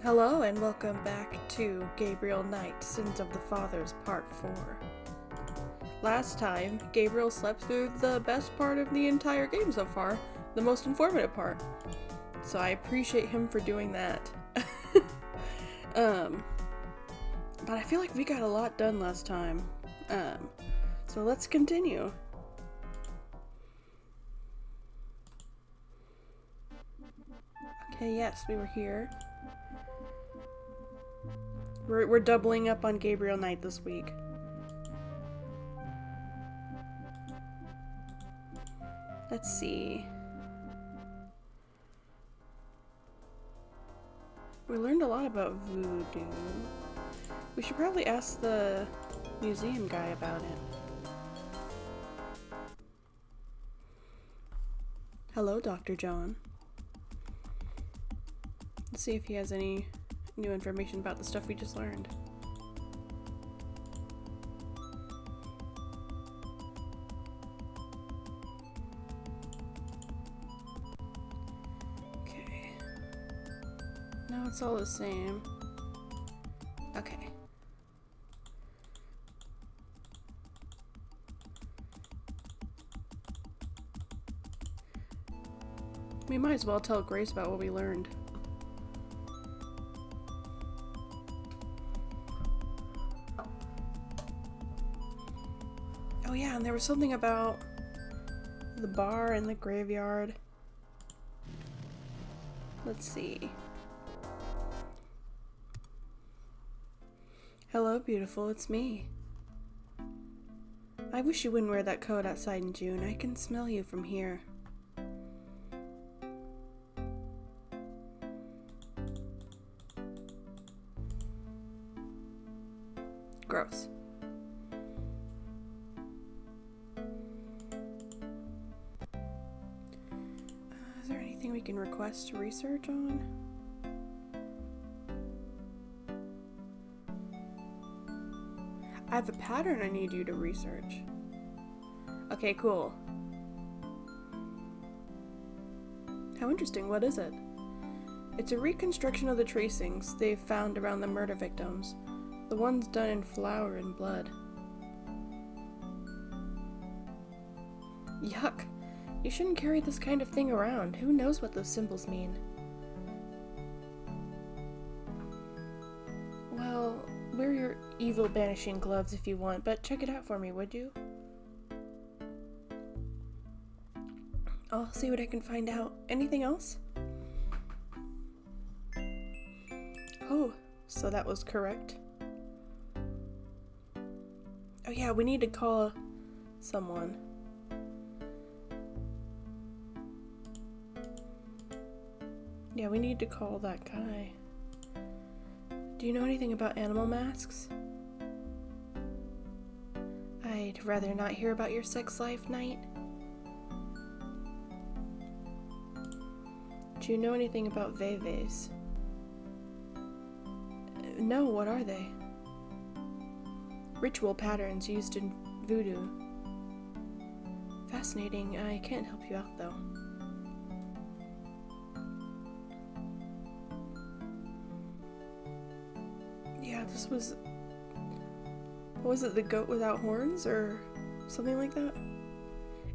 Hello and welcome back to Gabriel Knight, Sins of the Fathers, Part 4. Last time, Gabriel slept through the best part of the entire game so far, the most informative part. So I appreciate him for doing that. But I feel like we got a lot done last time. So let's continue. Okay, yes, we were here. We're doubling up on Gabriel Knight this week. Let's see. We learned a lot about voodoo. We should probably ask the museum guy about it. Hello, Dr. John. Let's see if he has any new information about the stuff we just learned. Okay. No, it's all the same. Okay. We might as well tell Grace about what we learned. Oh yeah, and there was something about the bar and the graveyard. Let's see. Hello, beautiful, it's me. I wish you wouldn't wear that coat outside in June. I can smell you from here. Gross. Is there anything we can request research on? I have a pattern I need you to research. Okay, cool. How interesting, what is it? It's a reconstruction of the tracings they've found around the murder victims. The ones done in flour and blood. Yuck. You shouldn't carry this kind of thing around. Who knows what those symbols mean? Well, wear your evil banishing gloves if you want, but check it out for me, would you? I'll see what I can find out. Anything else? Oh, so that was correct. Oh yeah, we need to call someone. Yeah, we need to call that guy. Do you know anything about animal masks? I'd rather not hear about your sex life, Knight. Do you know anything about veves? No, what are they? Ritual patterns used in voodoo. Fascinating. I can't help you out, though. Yeah, this was... What was it, the goat without horns, or something like that?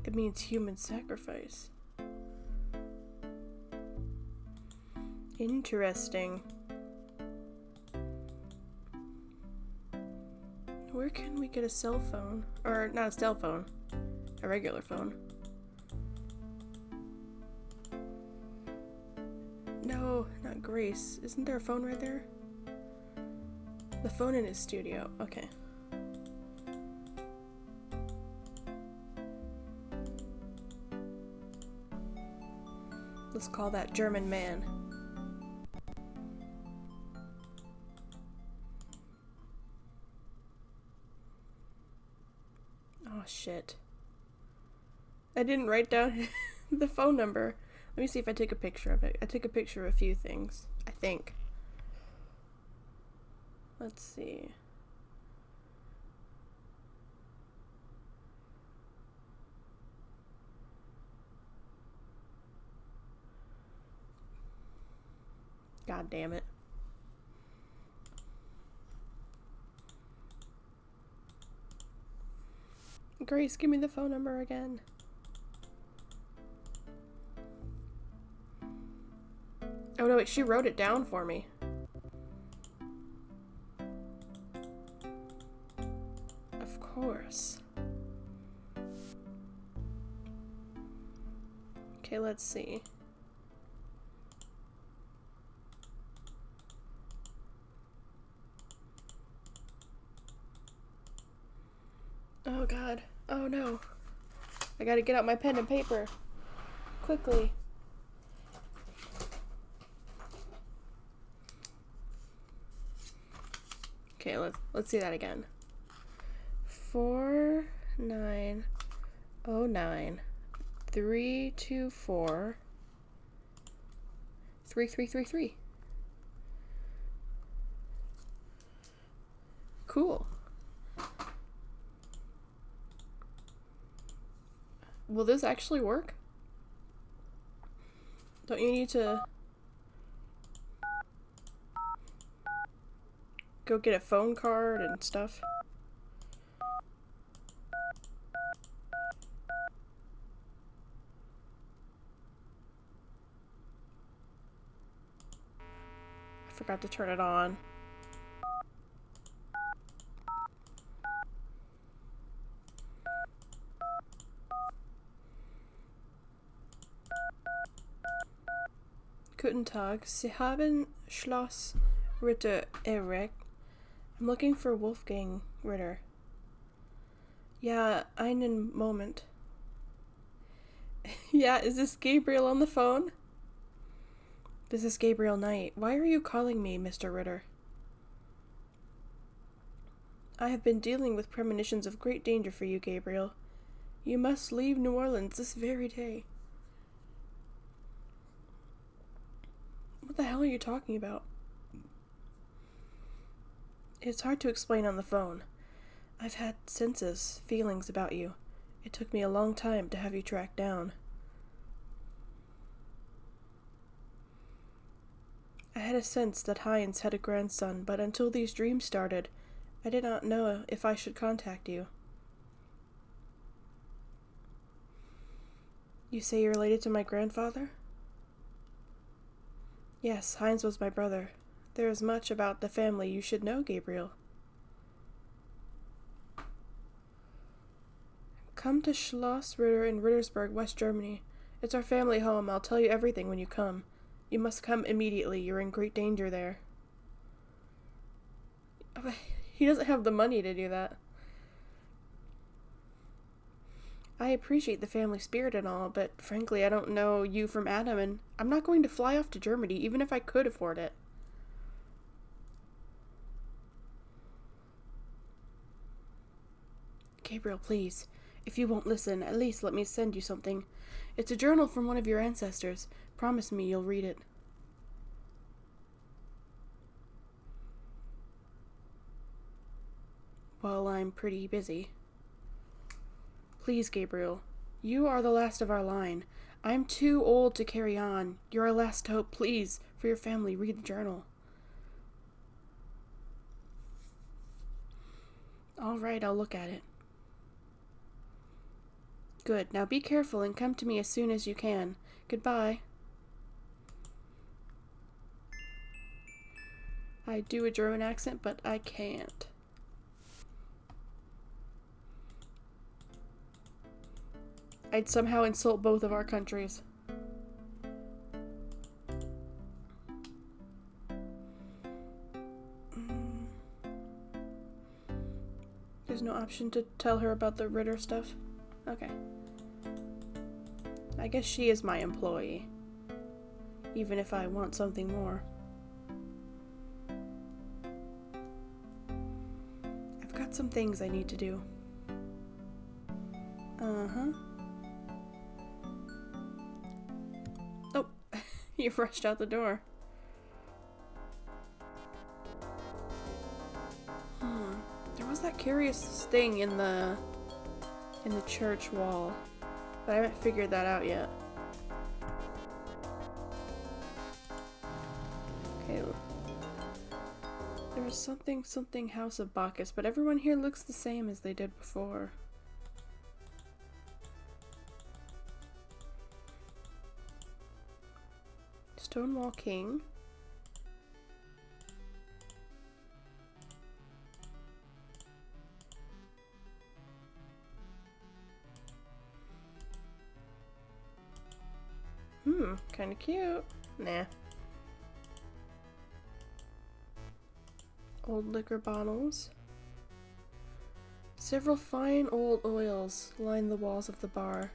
It means human sacrifice. Interesting. Where can we get a cell phone? Or, not a cell phone. A regular phone. No, not Grace. Isn't there a phone right there? The phone in his studio. Okay. Let's call that German man. Oh, shit. I didn't write down the phone number. Let me see if I take a picture of it. I took a picture of a few things, I think. Let's see. God damn it. Grace, give me the phone number again. Oh no, wait, she wrote it down for me. Of course. Okay, let's see. Oh god. Oh no. I gotta get out my pen and paper. Quickly. Okay, let's see that again. 4909 324 3333. Cool. Will this actually work? Don't you need to go get a phone card and stuff? I forgot to turn it on. Guten Tag, Sie haben Schloss Ritter erreicht. I'm looking for Wolfgang Ritter. Ja, einen Moment. Yeah, is this Gabriel on the phone? This is Gabriel Knight. Why are you calling me, Mr. Ritter? I have been dealing with premonitions of great danger for you, Gabriel. You must leave New Orleans this very day. What the hell are you talking about? It's hard to explain on the phone. I've had senses, feelings about you. It took me a long time to have you tracked down. I had a sense that Heinz had a grandson, but until these dreams started, I did not know if I should contact you. You say you're related to my grandfather? Yes, Heinz was my brother. There is much about the family you should know, Gabriel. Come to Schloss Ritter in Rittersburg, West Germany. It's our family home. I'll tell you everything when you come. You must come immediately. You're in great danger there. He doesn't have the money to do that. I appreciate the family spirit and all, but frankly, I don't know you from Adam, and I'm not going to fly off to Germany, even if I could afford it. Gabriel, please. If you won't listen, at least let me send you something. It's a journal from one of your ancestors. Promise me you'll read it. Well, I'm pretty busy. Please, Gabriel. You are the last of our line. I'm too old to carry on. You're our last hope. Please, for your family, read the journal. All right, I'll look at it. Good. Now be careful and come to me as soon as you can. Goodbye. I do a German accent, but I can't. I'd somehow insult both of our countries. There's no option to tell her about the Ritter stuff? Okay. I guess she is my employee. Even if I want something more. I've got some things I need to do. Uh-huh. Oh, you rushed out the door. There was that curious thing in the church wall, but I haven't figured that out yet. Okay. There was something House of Bacchus, but everyone here looks the same as they did before. Stonewall King. Kinda cute. Nah. Old liquor bottles. Several fine old oils line the walls of the bar.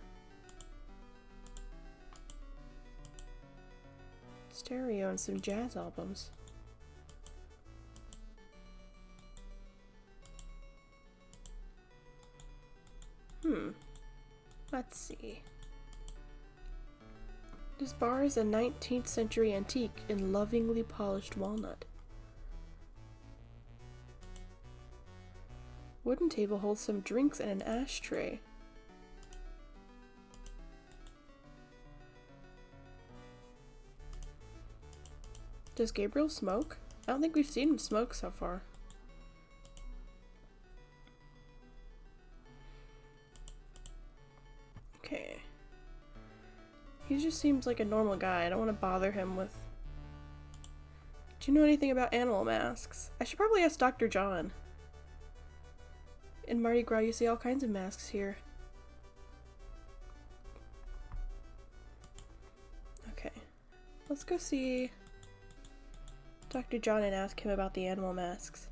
Stereo and some jazz albums. Let's see. This bar is a 19th century antique in lovingly polished walnut. Wooden table holds some drinks and an ashtray. Does Gabriel smoke? I don't think we've seen him smoke so far. Okay. He just seems like a normal guy. I don't want to bother him with... Do you know anything about animal masks? I should probably ask Dr. John. In Mardi Gras, you see all kinds of masks here. Okay. Let's go see Dr. John and ask him about the animal masks.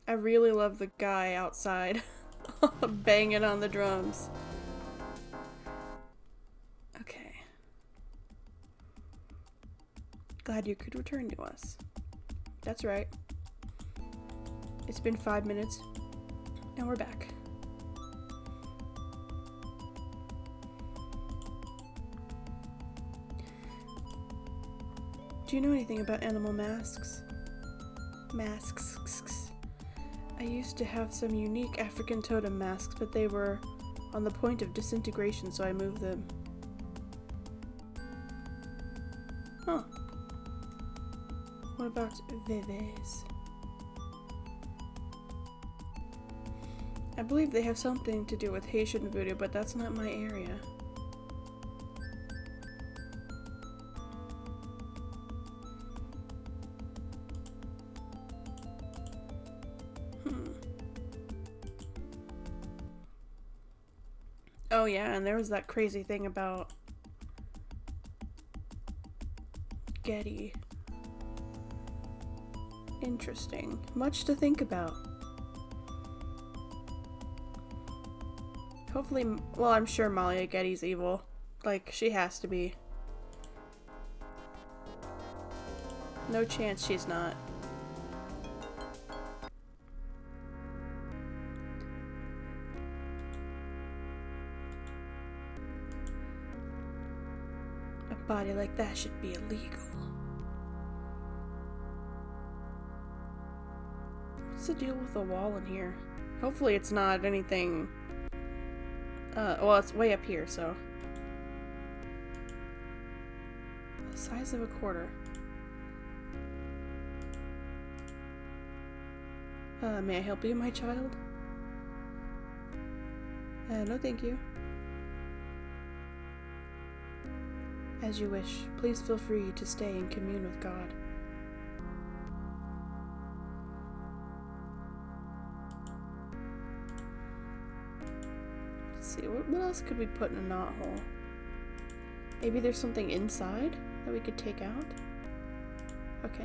I really love the guy outside banging on the drums. Okay. Glad you could return to us. That's right. It's been 5 minutes, and we're back. Do you know anything about animal masks? Masks. I used to have some unique African totem masks, but they were on the point of disintegration, so I moved them. Huh. What about Vives? I believe they have something to do with Haitian voodoo, but that's not my area. Oh yeah, and there was that crazy thing about Getty. Interesting. Much to think about. Hopefully, well, I'm sure Malia Getty's evil. Like, she has to be. No chance she's not. A body like that should be illegal. What's the deal with the wall in here? Hopefully it's not anything... well, it's way up here, so... The size of a quarter. May I help you, my child? No thank you. As you wish. Please feel free to stay and commune with God. Let's see, what else could we put in a knothole? Maybe there's something inside that we could take out? Okay.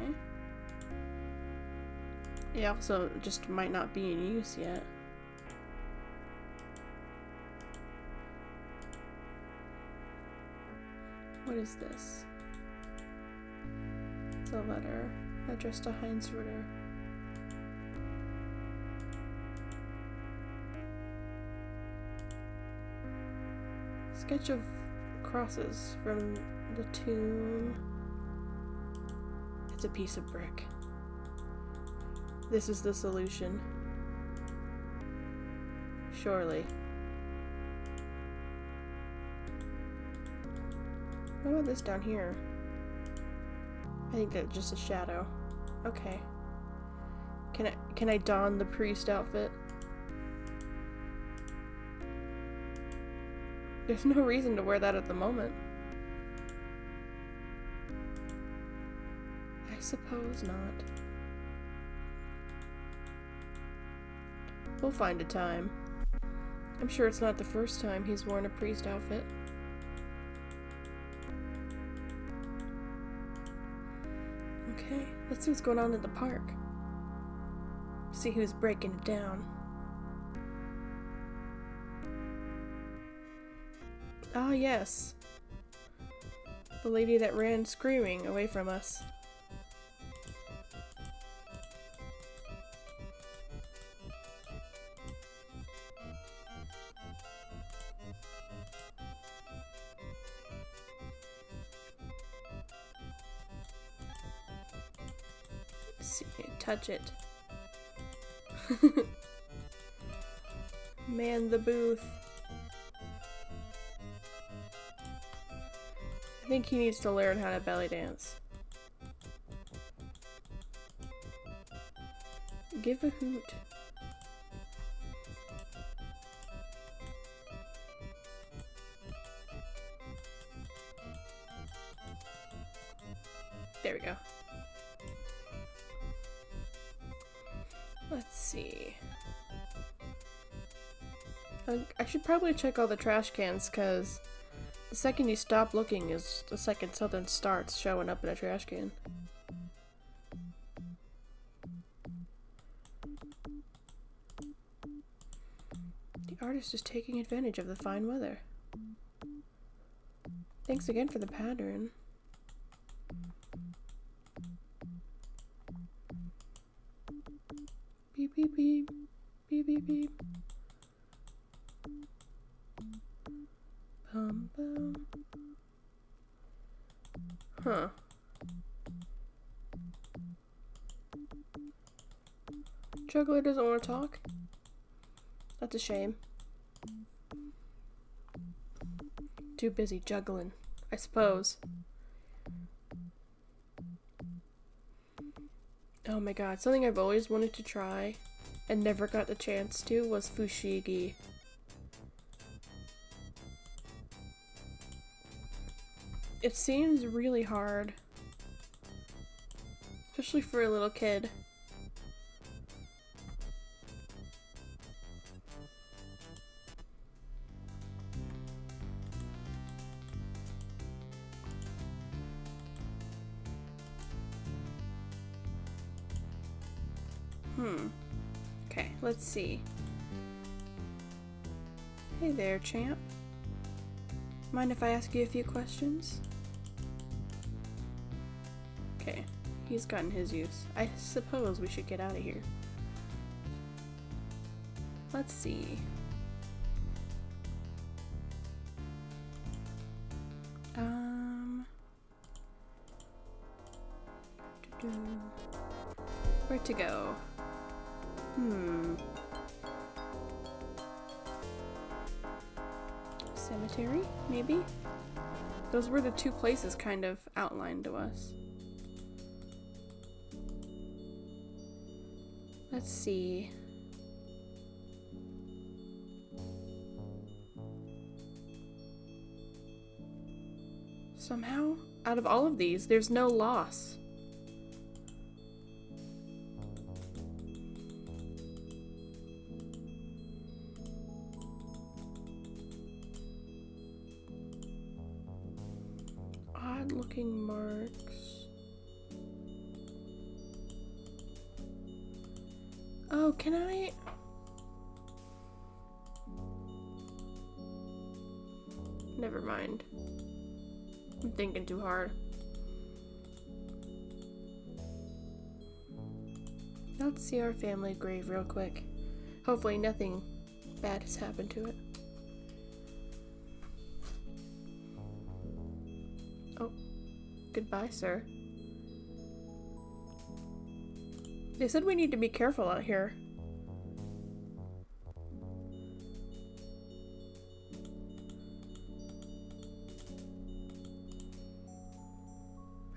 It also just might not be in use yet. What is this? It's a letter addressed to Heinz Ritter. Sketch of crosses from the tomb. It's a piece of brick. This is the solution. Surely. What about this down here? I think that's just a shadow. Okay. Can I don the priest outfit? There's no reason to wear that at the moment. I suppose not. We'll find a time. I'm sure it's not the first time he's worn a priest outfit. Okay, let's see what's going on in the park. See who's breaking it down. Ah, yes. The lady that ran screaming away from us. See, touch it. Man the booth. I think he needs to learn how to belly dance. Give a hoot. There we go. Let's see. I should probably check all the trash cans, because the second you stop looking is the second something starts showing up in a trash can. The artist is taking advantage of the fine weather. Thanks again for the pattern. Beep beep beep. Beep beep beep. Bum bum. Huh. Juggler doesn't want to talk? That's a shame. Too busy juggling, I suppose. Oh my god, something I've always wanted to try and never got the chance to was fushigi. It seems really hard, especially for a little kid. Okay, let's see. Hey there, champ. Mind if I ask you a few questions? Okay, he's gotten his use. I suppose we should get out of here. Let's see. Where to go? Cemetery, maybe? Those were the two places kind of outlined to us. Let's see. Somehow, out of all of these, there's no loss. Odd-looking marks. Oh, can I? Never mind. I'm thinking too hard. Let's see our family grave real quick. Hopefully nothing bad has happened to it. Oh, goodbye, sir. They said we need to be careful out here.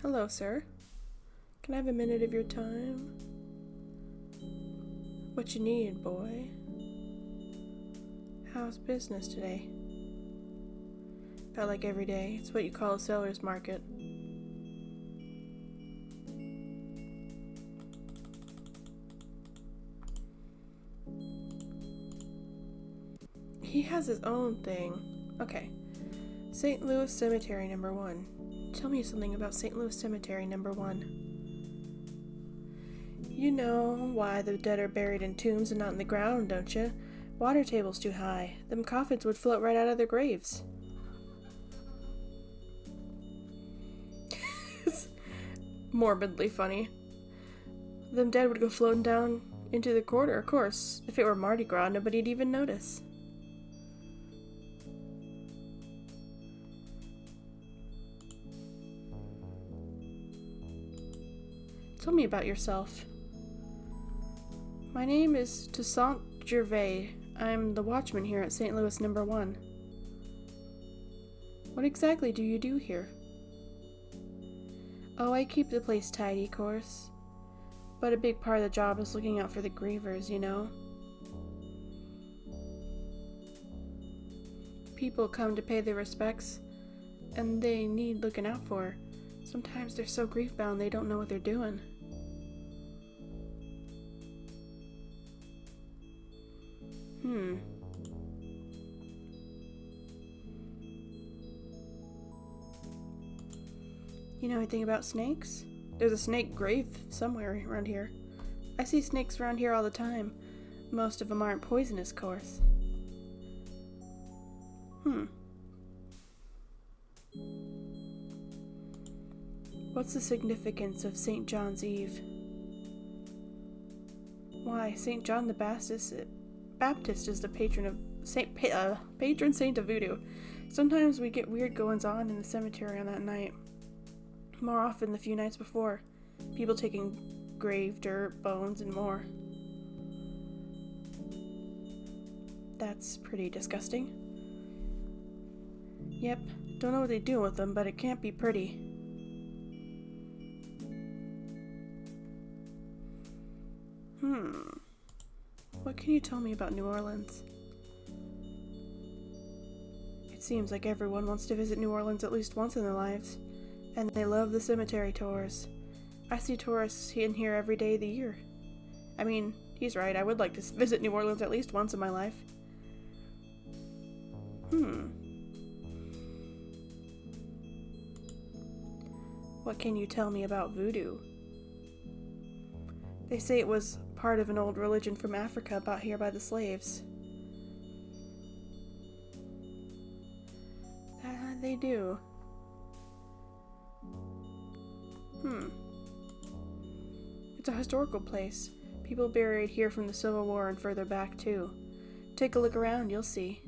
Hello, sir. Can I have a minute of your time? What you need, boy? How's business today? Felt like every day. It's what you call a seller's market. He has his own thing. Okay. St. Louis Cemetery number 1. Tell me something about St. Louis Cemetery number 1. You know why the dead are buried in tombs and not in the ground, don't you? Water table's too high. Them coffins would float right out of their graves. It's morbidly funny. Them dead would go floating down into the corridor, of course. If it were Mardi Gras, nobody'd even notice. Tell me about yourself. My name is Toussaint Gervais. I'm the watchman here at St. Louis number 1. What exactly do you do here? Oh, I keep the place tidy, course. But a big part of the job is looking out for the grievers, you know? People come to pay their respects, and they need looking out for. Sometimes they're so grief-bound they don't know what they're doing. You know anything about snakes? There's a snake grave somewhere around here. I see snakes around here all the time. Most of them aren't poisonous, course. What's the significance of St. John's Eve? Why, St. John the Baptist is the patron saint of voodoo. Sometimes we get weird goings-on in the cemetery on that night. More often the few nights before. People taking grave dirt, bones, and more. That's pretty disgusting. Yep, don't know what they do with them, but it can't be pretty. What can you tell me about New Orleans? It seems like everyone wants to visit New Orleans at least once in their lives, and they love the cemetery tours. I see tourists in here every day of the year. I mean, he's right, I would like to visit New Orleans at least once in my life. What can you tell me about voodoo? They say it was part of an old religion from Africa brought here by the slaves. They do. It's a historical place. People buried here from the Civil War and further back, too. Take a look around, you'll see.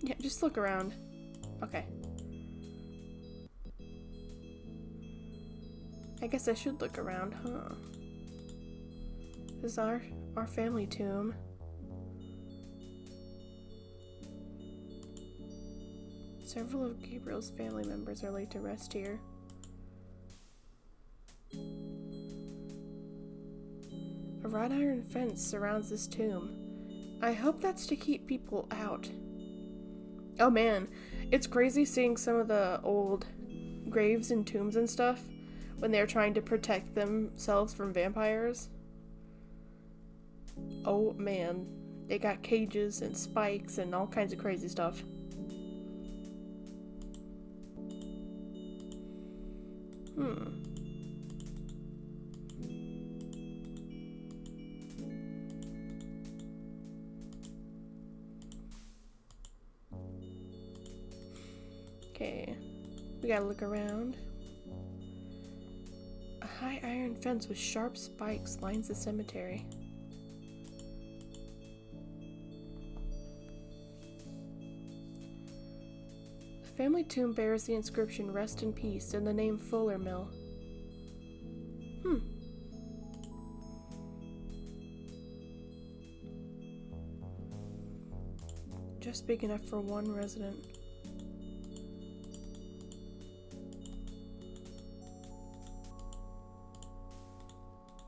Yeah, just look around. Okay. I guess I should look around, huh? This is our family tomb. Several of Gabriel's family members are laid to rest here. A wrought iron fence surrounds this tomb. I hope that's to keep people out. Oh man, it's crazy seeing some of the old graves and tombs and stuff when they're trying to protect themselves from vampires. Oh man, they got cages and spikes and all kinds of crazy stuff. Okay, we gotta look around. A high iron fence with sharp spikes lines the cemetery. The family tomb bears the inscription "Rest in Peace" and the name Fuller Mill. Just big enough for one resident.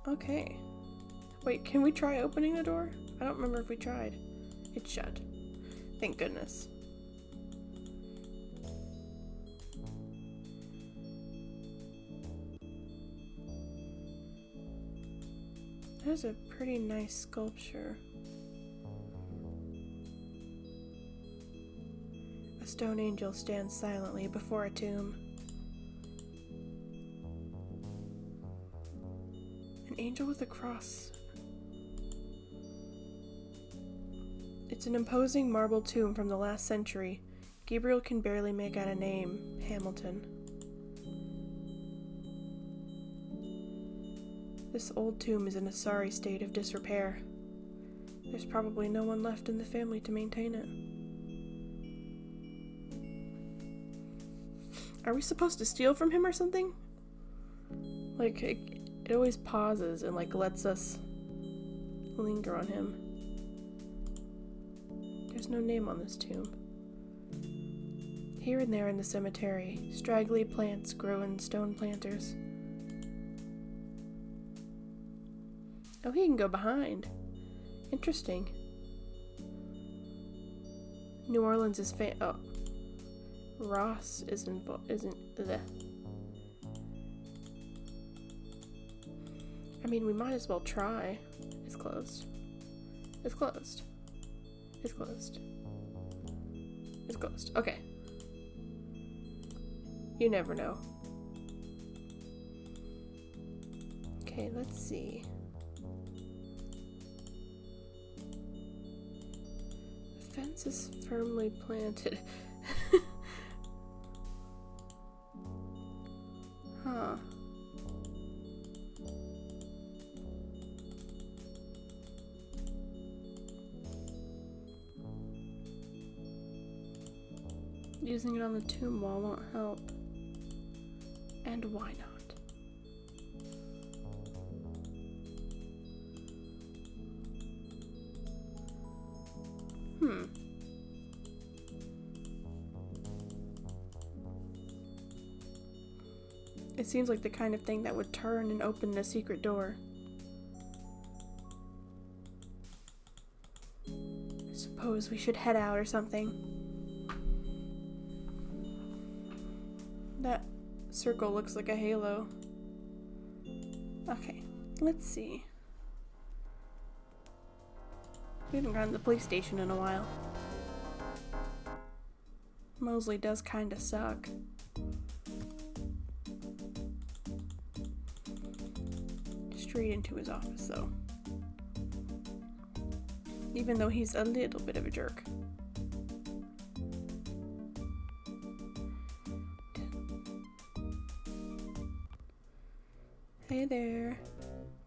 Okay. Wait, can we try opening the door? I don't remember if we tried. It's shut. Thank goodness. That is a pretty nice sculpture. A stone angel stands silently before a tomb. An angel with a cross. It's an imposing marble tomb from the last century. Gabriel can barely make out a name. Hamilton. This old tomb is in a sorry state of disrepair. There's probably no one left in the family to maintain it. Are we supposed to steal from him or something? Like, it always pauses and, like, lets us linger on him. There's no name on this tomb. Here and there in the cemetery, straggly plants grow in stone planters. Oh, he can go behind. Interesting. New Orleans is oh. Ross isn't bleh. I mean, we might as well try. It's closed. It's closed. It's closed. It's closed. Okay. You never know. Okay, let's see. The fence is firmly planted. Huh. Using it on the tomb wall won't help. And why not? It seems like the kind of thing that would turn and open a secret door. I suppose we should head out or something. That circle looks like a halo. Okay, let's see. We haven't gone to the police station in a while. Mosley does kinda suck. Straight into his office, though. Even though he's a little bit of a jerk. Hey there.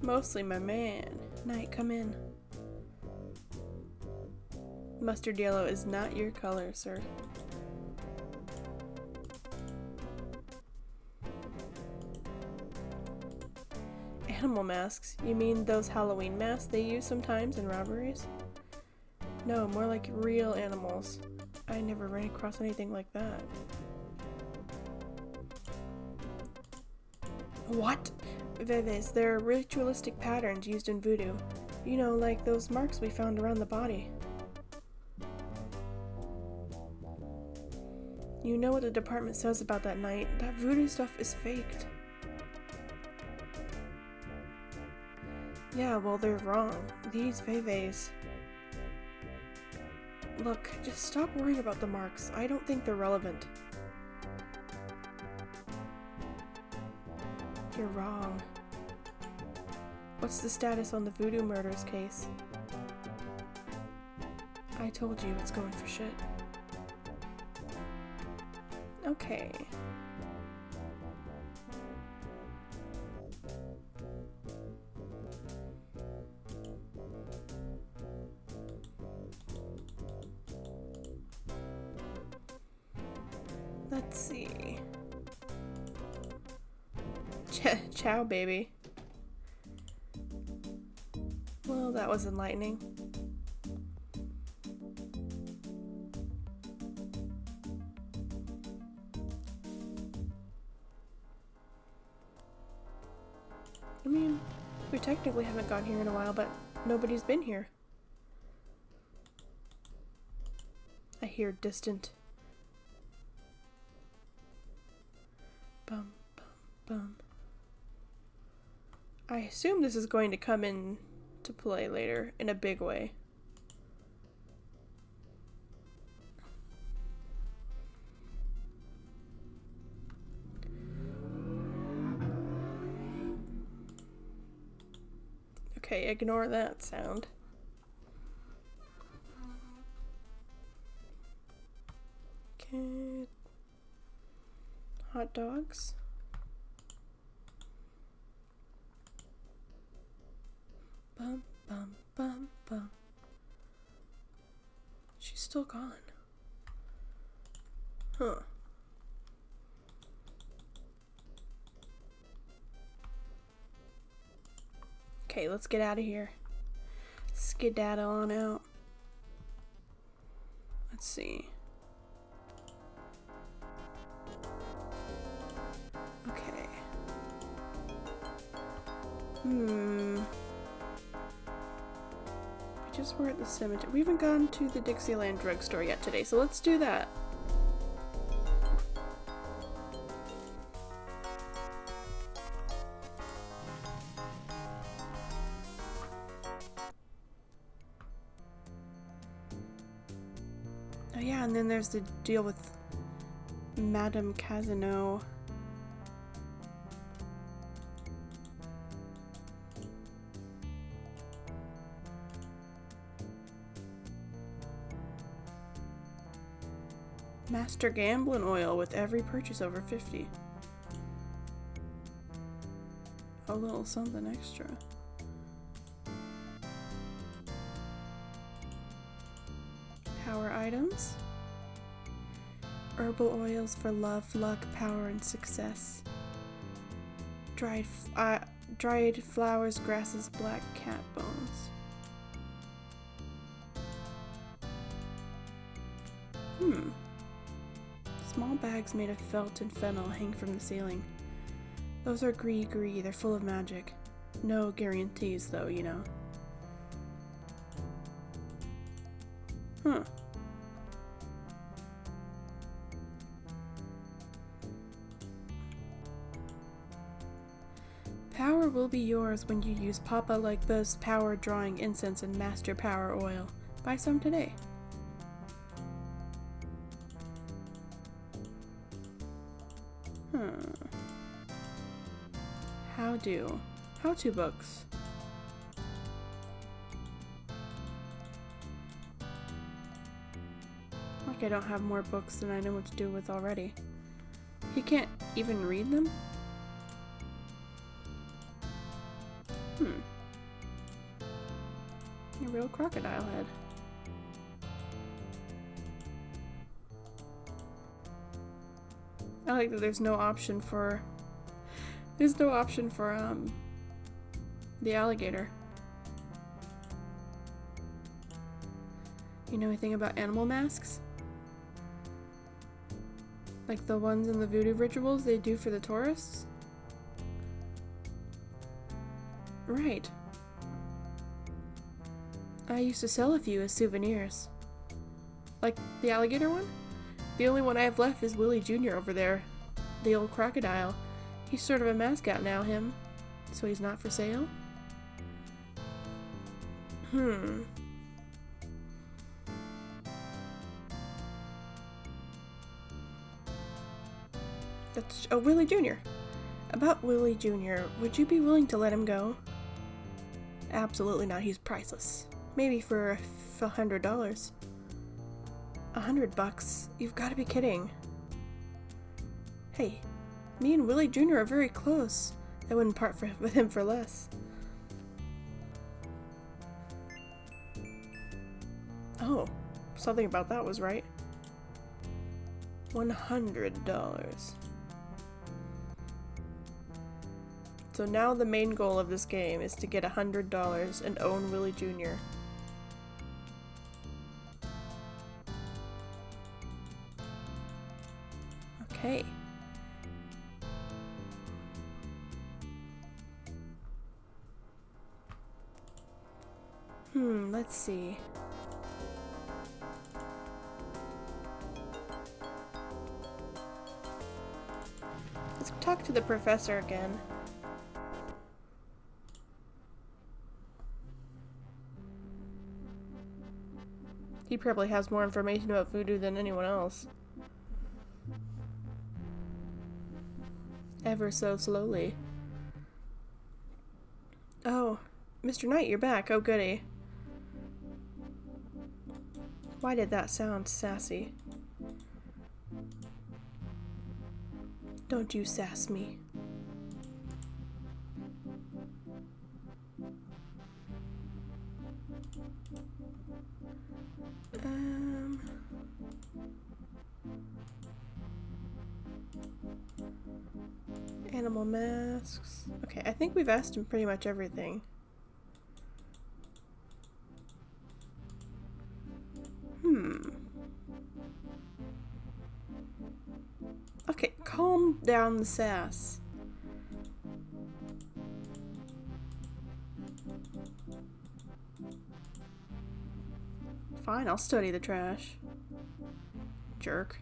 Mostly my man. Knight, come in. Mustard yellow is not your color, sir. Animal masks? You mean those Halloween masks they use sometimes in robberies? No, more like real animals. I never ran across anything like that. What? Veves, they're ritualistic patterns used in voodoo. You know, like those marks we found around the body. You know what the department says about that night. That voodoo stuff is faked. Yeah, well, they're wrong. These Veves. Look, just stop worrying about the marks. I don't think they're relevant. You're wrong. What's the status on the Voodoo Murders case? I told you it's going for shit. Okay. Let's see. Ciao, baby. Well, that was enlightening. I mean, we technically haven't gone here in a while, but nobody's been here. I hear distant bum, bum, bum. I assume this is going to come in to play later in a big way. Okay, ignore that sound. Okay. Hot dogs. Bum, bum, bum, bum. She's still gone. Huh. Okay, let's get out of here. Skedaddle on out. Let's see. Okay. We just were at the cemetery. We haven't gone to the Dixieland drugstore yet today, so let's do that. Oh yeah, and then there's the deal with Madame Casino. Master Gambling Oil with every purchase over 50. A little something extra. Power items. Herbal oils for love, luck, power, and success. Dried flowers, grasses, black cat bones. Small bags made of felt and fennel hang from the ceiling. Those are gree, they're full of magic. No guarantees though, you know. Huh. Power will be yours when you use Papa Like This power drawing incense and master power oil. Buy some today. How-to books. Like I don't have more books than I know what to do with already. He can't even read them? A real crocodile head. I like that there's no option for the alligator. You know anything about animal masks? Like the ones in the voodoo rituals they do for the tourists? Right. I used to sell a few as souvenirs. Like the alligator one? The only one I have left is Willy Jr. over there. The old crocodile. He's sort of a mascot now, him. So he's not for sale? That's... Oh, Willy Jr. About Willy Jr., would you be willing to let him go? Absolutely not, he's priceless. Maybe for $100. $100? You've got to be kidding. Hey, me and Willy Jr. are very close. I wouldn't part with him for less. Oh, something about that was right. $100. So now the main goal of this game is to get $100 and own Willy Jr. Okay. Let's see. Let's talk to the professor again. He probably has more information about voodoo than anyone else. Ever so slowly. Oh, Mr. Knight, you're back. Oh, goody. Why did that sound sassy? Don't you sass me. Animal masks. Okay, I think we've asked him pretty much everything. Okay, calm down the sass. Fine, I'll study the trash. Jerk.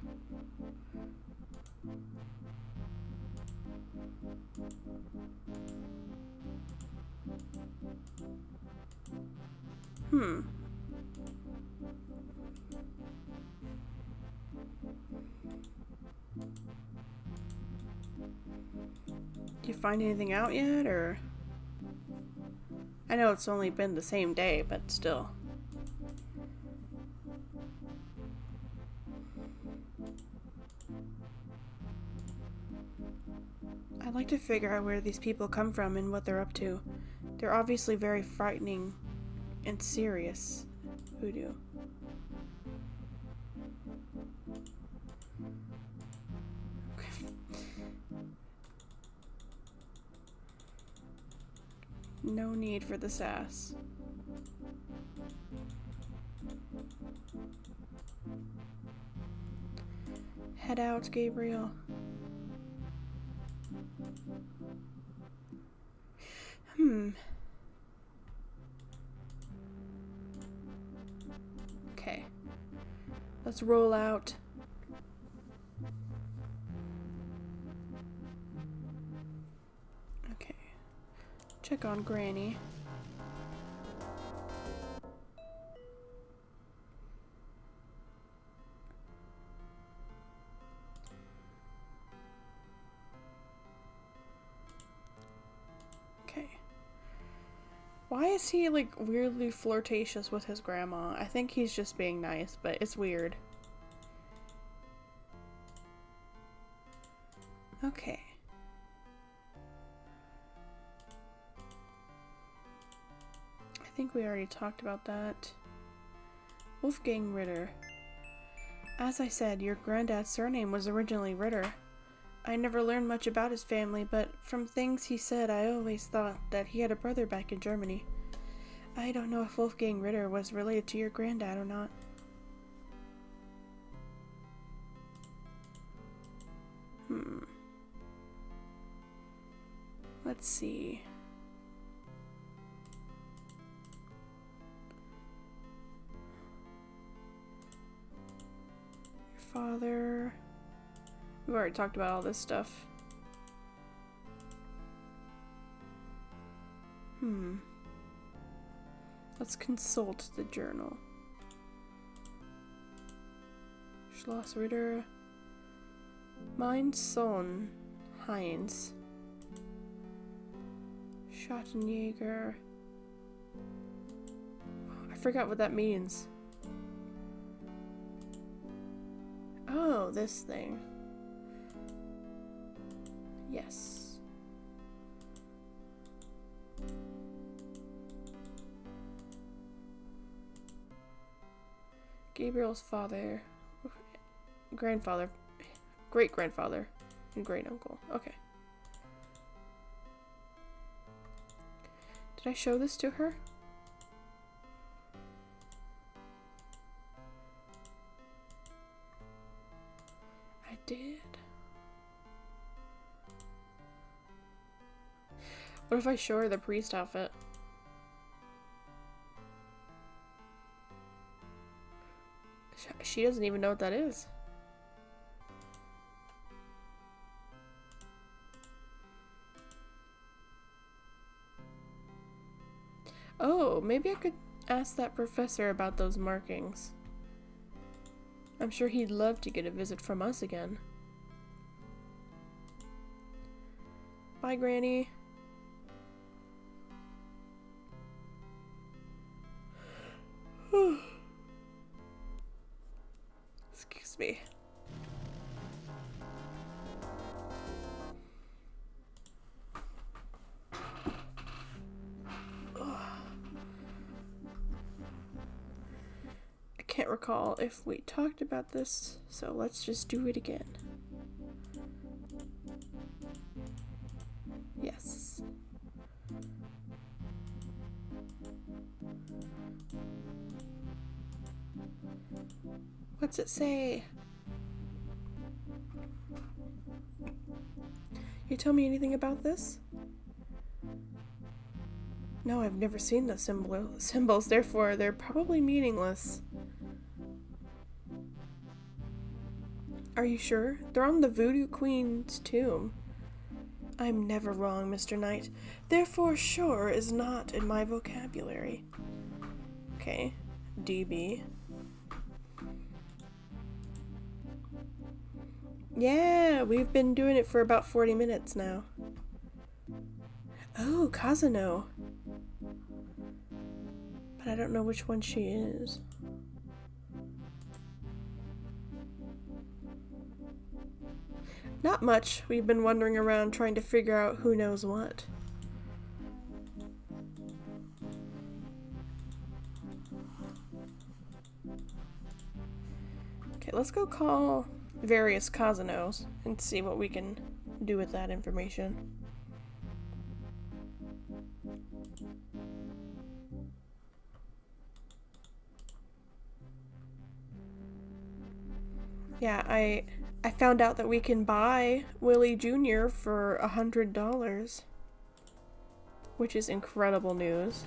Do you find anything out yet, or? I know it's only been the same day, but still. I'd like to figure out where these people come from and what they're up to. They're obviously very frightening and serious. Voodoo. No need for the sass. Head out, Gabriel. Okay. Let's roll out. Okay. Check on Granny. Why is he, like, weirdly flirtatious with his grandma? I think he's just being nice, but it's weird. Okay. I think we already talked about that. Wolfgang Ritter. As I said, your granddad's surname was originally Ritter. I never learned much about his family, but from things he said, I always thought that he had a brother back in Germany. I don't know if Wolfgang Ritter was related to your granddad or not. Let's see. Your father... We've already talked about all this stuff. Let's consult the journal. Schloss Ritter. Mein Sohn Heinz. Schattenjäger. I forgot what that means. Oh, this thing. Yes. Gabriel's father, grandfather, great-grandfather, and great-uncle. Okay. Did I show this to her? I did. What if I show her the priest outfit? She doesn't even know what that is. Oh, maybe I could ask that professor about those markings. I'm sure he'd love to get a visit from us again. Bye, Granny. Excuse me. I can't recall if we talked about this, so let's just do it again. Yes. What's it say? You tell me anything about this? No, I've never seen the symbols, therefore they're probably meaningless. Are you sure? They're on the Voodoo Queen's tomb. I'm never wrong, Mr. Knight. Therefore, sure is not in my vocabulary. Okay. DB. Yeah, we've been doing it for about 40 minutes now. Oh, Kazano. But I don't know which one she is. Not much. We've been wandering around trying to figure out who knows what. Okay, let's go call various Kazanos and see what we can do with that information. Yeah, I found out that we can buy Willy Jr. for $100, which is incredible news.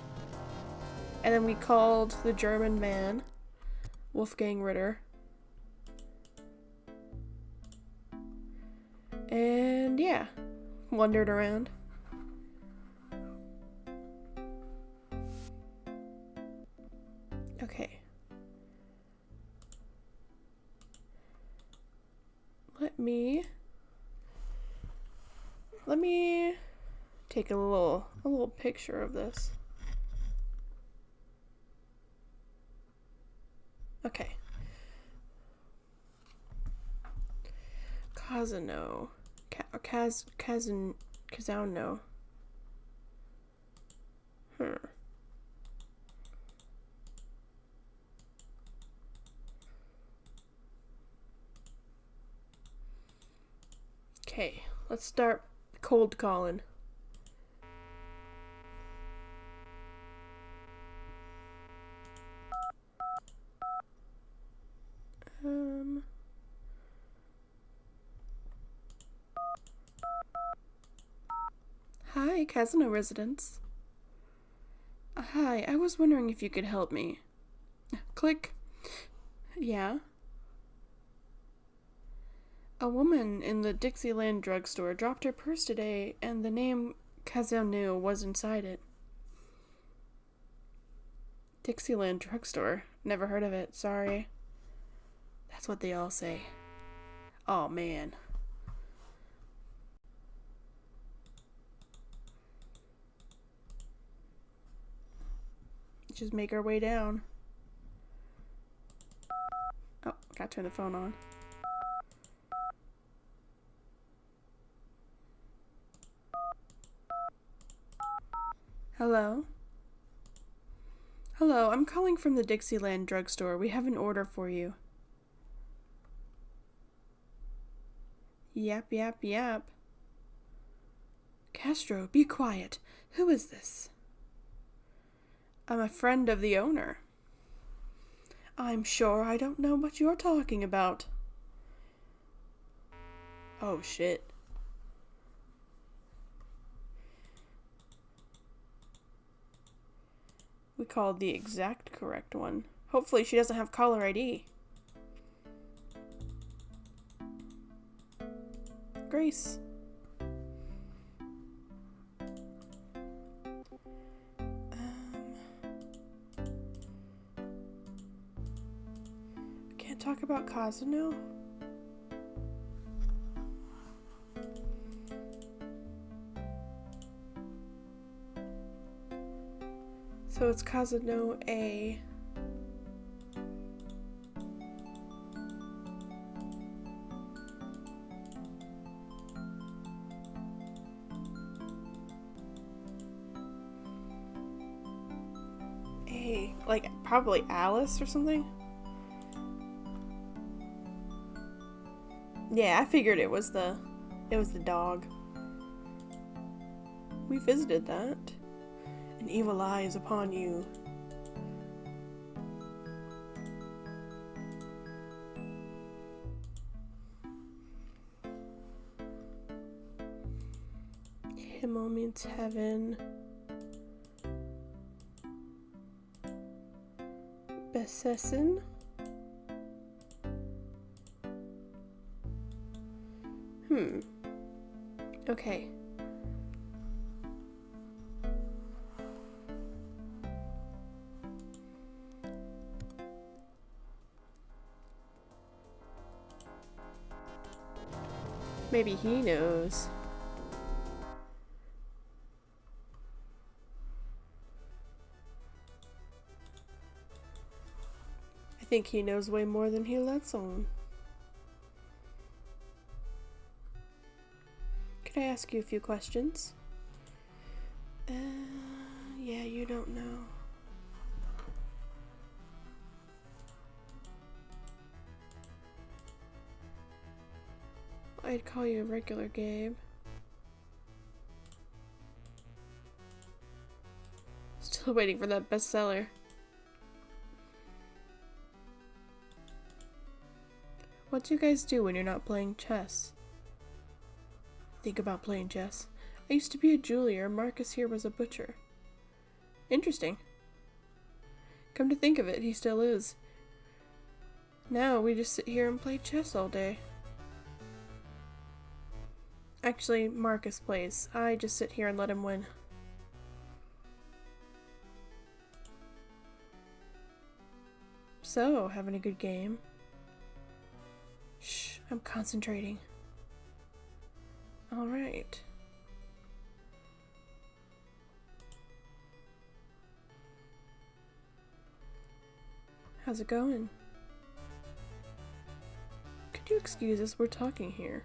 And then we called the German man, Wolfgang Ritter. And yeah, wandered around. Okay. Let me take a little picture of this. Okay. Kazano. Kazano. Okay, let's start cold calling. Hi, Kazano residents. Hi, I was wondering if you could help me. Click. Yeah. A woman in the Dixieland drugstore dropped her purse today, and the name Kazano was inside it. Dixieland drugstore? Never heard of it, sorry. That's what they all say. Oh, man. Just make our way down. Oh, gotta turn the phone on. Hello? Hello, I'm calling from the Dixieland drugstore. We have an order for you. Yap. Castro, be quiet. Who is this? I'm a friend of the owner. I'm sure I don't know what you're talking about. Oh, shit. We called the exact correct one. Hopefully she doesn't have caller ID. Grace. Can't talk about Kazano? So it's Kazano A. A, like probably Alice or something? Yeah, I figured it was the dog. We visited that. An evil eye is upon you. Himmel means heaven. Besessen? Okay. Maybe he knows. I think he knows way more than he lets on. Could I ask you a few questions? Yeah, you don't know. I'd call you a regular, Gabe. Still waiting for that bestseller. What do you guys do when you're not playing chess? Think about playing chess. I used to be a jeweler. Marcus here was a butcher. Interesting. Come to think of it, he still is. Now we just sit here and play chess all day. Actually, Marcus plays. I just sit here and let him win. So, having a good game? Shh, I'm concentrating. Alright. How's it going? Could you excuse us? We're talking here.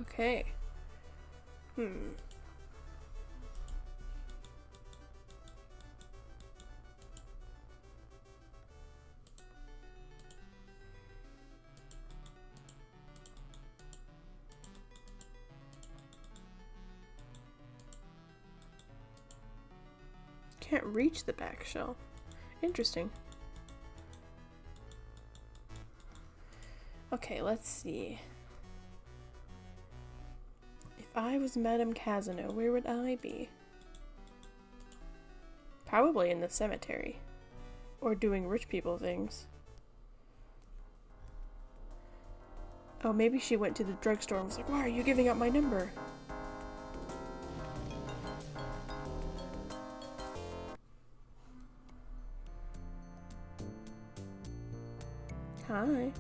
Okay. Can't reach the back shelf. Interesting. Okay, let's see. If I was Madame Kazano, where would I be? Probably in the cemetery. Or doing rich people things. Oh, maybe she went to the drugstore and was like, why are you giving out my number? Hi.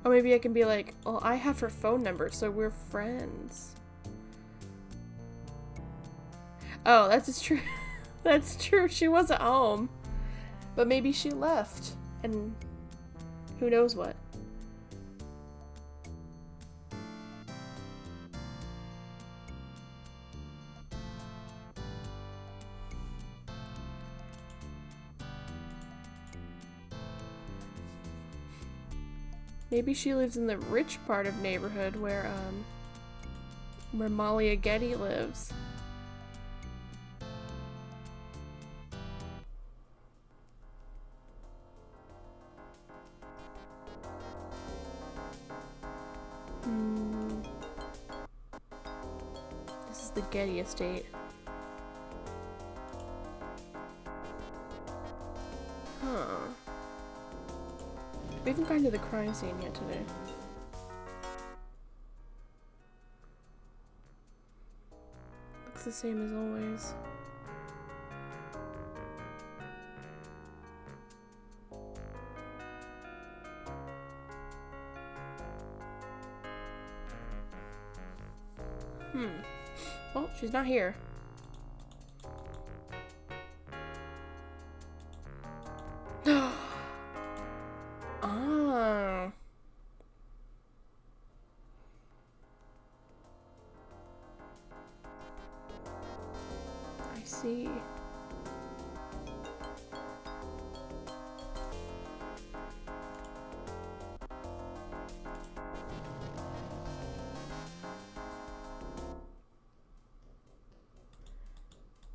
Oh, maybe I can be like, well, I have her phone number, so we're friends. Oh, that's true. That's true. She was at home. But maybe she left. And who knows what. Maybe she lives in the rich part of neighborhood where Malia Getty lives. This is the Getty estate. gotten to the crime scene yet today. Looks the same as always. Well, she's not here. Ah. I see.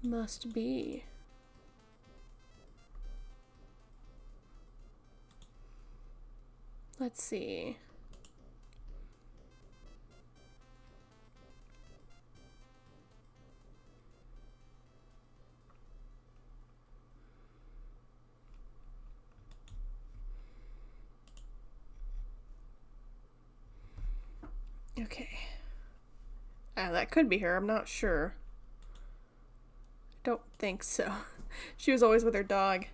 Must be. Let's see. Okay. That could be her. I'm not sure. Don't think so. She was always with her dog.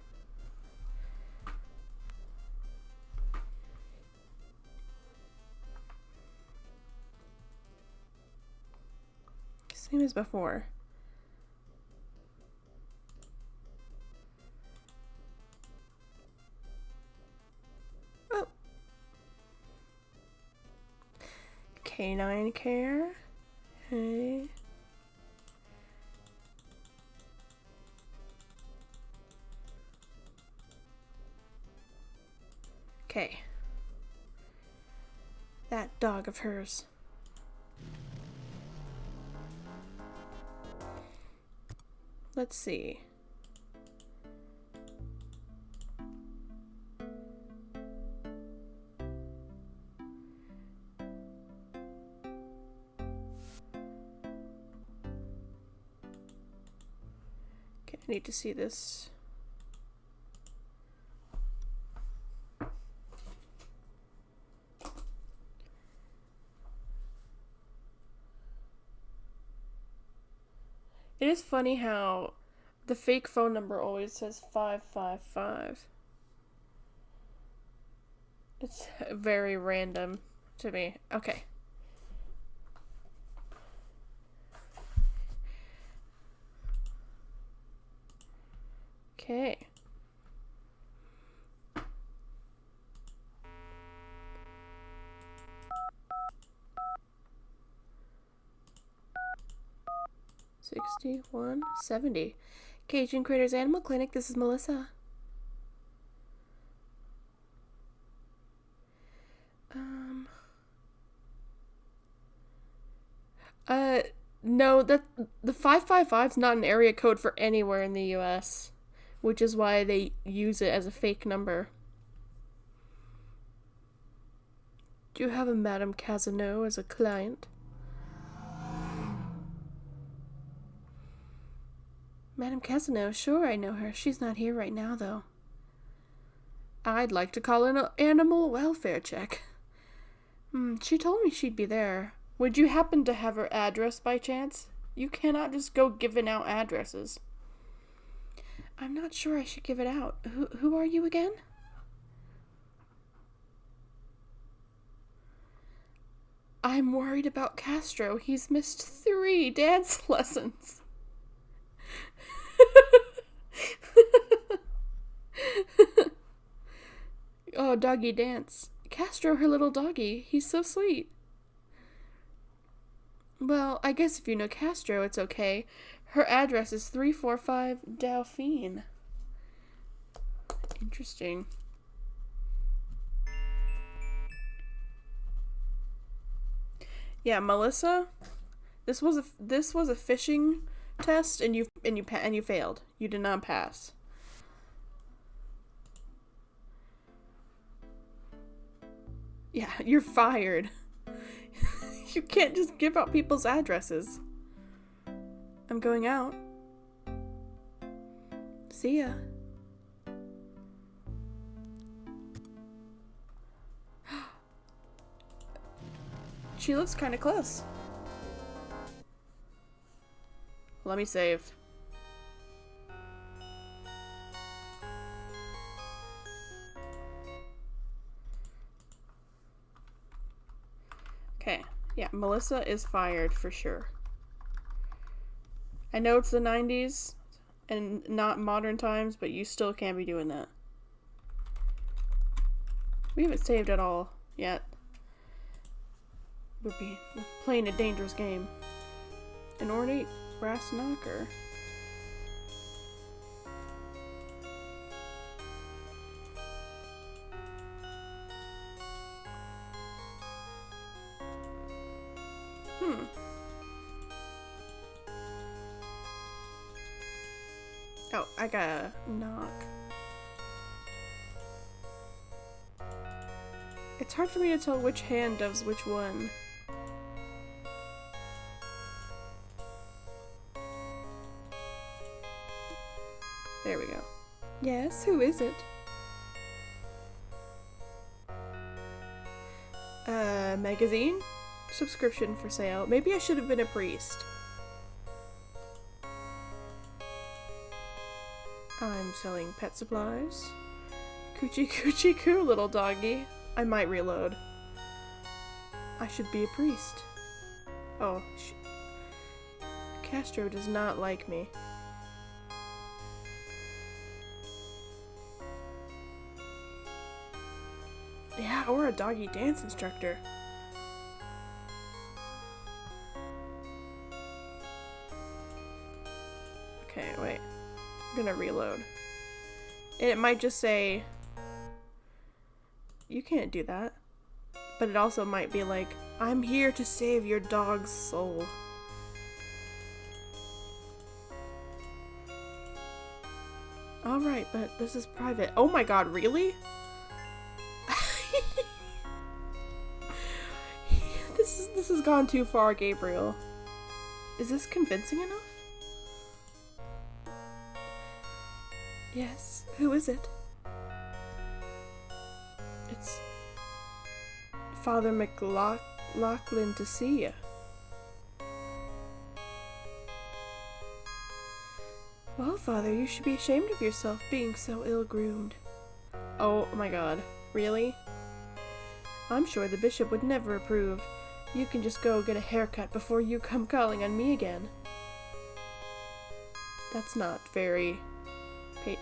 Same as before. Oh. Canine care. Hey. Okay. That dog of hers. Let's see. Okay, I need to see this. It is funny how the fake phone number always says 555. It's very random to me. Okay. Okay. $61.70. Cajun Critters Animal Clinic, this is Melissa. No, the 555 is not an area code for anywhere in the US, which is why they use it as a fake number. Do you have a Madame Casino as a client? Madame Casino, sure, I know her. She's not here right now, though. I'd like to call in an animal welfare check. She told me she'd be there. Would you happen to have her address by chance? You cannot just go giving out addresses. I'm not sure I should give it out. Who are you again? I'm worried about Castro. He's missed 3 dance lessons. Oh, doggy dance. Castro, her little doggy. He's so sweet. Well, I guess if you know Castro, it's okay. Her address is 345 Dauphine. Interesting. Yeah, Melissa, this was a phishing test, and you failed. You did not pass. Yeah, you're fired. You can't just give out people's addresses. I'm going out. See ya. She looks kind of close. Let me save. Okay, yeah, Melissa is fired for sure. I know it's the 90s and not modern times, but you still can't be doing that. We haven't saved at all yet. We're playing a dangerous game. An ornate brass knocker. Oh, I gotta knock. It's hard for me to tell which hand does which one. There we go. Yes, who is it? Magazine? Subscription for sale. Maybe I should have been a priest. I'm selling pet supplies. Coochie coochie coo, little doggy. I might reload. I should be a priest. Oh, Castro does not like me. Yeah, or a doggy dance instructor. Okay, wait. I'm gonna reload. And it might just say, you can't do that. But it also might be like, I'm here to save your dog's soul. Alright, but this is private. Oh my god, really? This has gone too far, Gabriel. Is this convincing enough? Yes, who is it? It's Father McLaughlin to see ya. Well, Father, you should be ashamed of yourself being so ill-groomed. Oh my god, really? I'm sure the bishop would never approve. You can just go get a haircut before you come calling on me again. That's not very...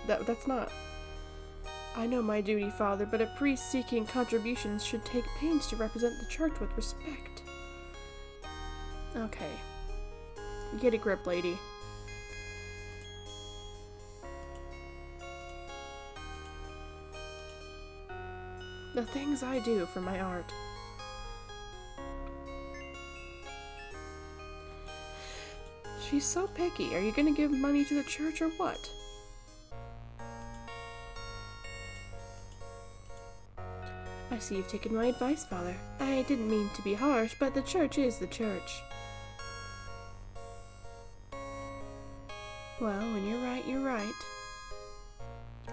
That's not... I know my duty, Father, but a priest seeking contributions should take pains to represent the church with respect. Okay. Get a grip, lady. The things I do for my art. She's so picky. Are you gonna give money to the church or what? I see you've taken my advice, Father. I didn't mean to be harsh, but the church is the church. Well, when you're right, you're right.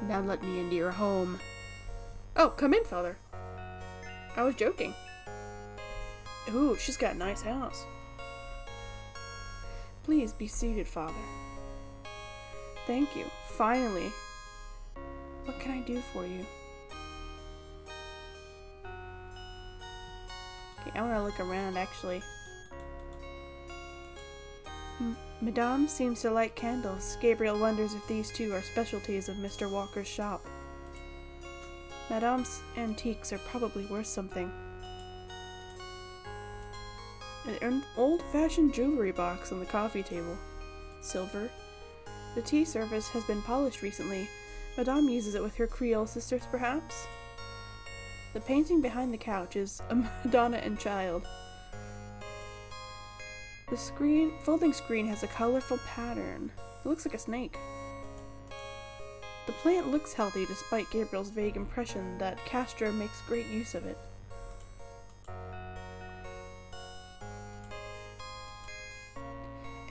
Now let me into your home. Oh, come in, Father. I was joking. Ooh, she's got a nice house. Please be seated, Father. Thank you. Finally. What can I do for you? Okay, I want to look around, actually. Madame seems to like candles. Gabriel wonders if these two are specialties of Mr. Walker's shop. Madame's antiques are probably worth something. An old-fashioned jewelry box on the coffee table. Silver. The tea service has been polished recently. Madame uses it with her Creole sisters, perhaps? The painting behind the couch is a Madonna and Child. The folding screen has a colorful pattern. It looks like a snake. The plant looks healthy despite Gabriel's vague impression that Castro makes great use of it.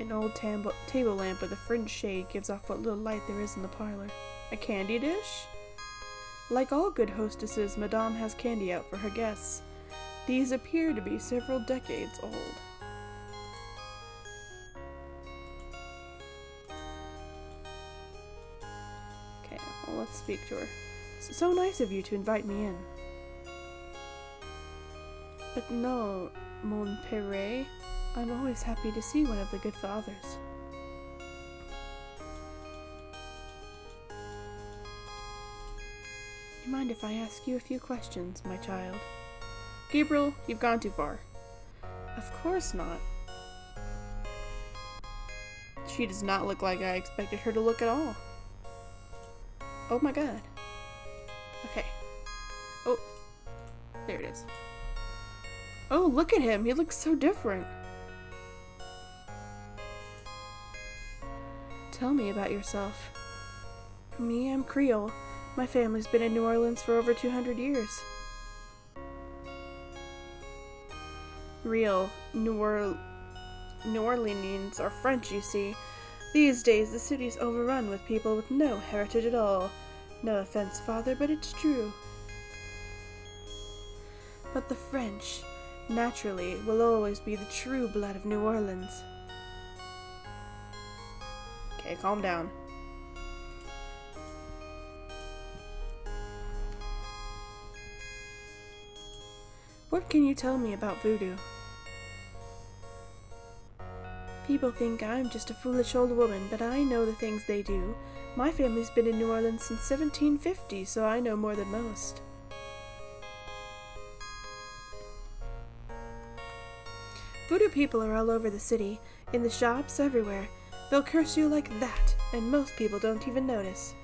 An old table lamp with a fringed shade gives off what little light there is in the parlor. A candy dish? Like all good hostesses, Madame has candy out for her guests. These appear to be several decades old. Okay, well, let's speak to her. So nice of you to invite me in. But no, mon père, I'm always happy to see one of the good fathers. You mind if I ask you a few questions, my child? Gabriel, you've gone too far. Of course not. She does not look like I expected her to look at all. Oh my god. Okay. Oh. There it is. Oh, look at him. He looks so different. Tell me about yourself. Me, I'm Creole. My family's been in New Orleans for over 200 years. Real New Orleanians are French, you see. These days, the city's overrun with people with no heritage at all. No offense, father, but it's true. But the French, naturally, will always be the true blood of New Orleans. Okay, calm down. What can you tell me about voodoo? People think I'm just a foolish old woman, but I know the things they do. My family's been in New Orleans since 1750, so I know more than most. Voodoo people are all over the city, in the shops, everywhere. They'll curse you like that, and most people don't even notice.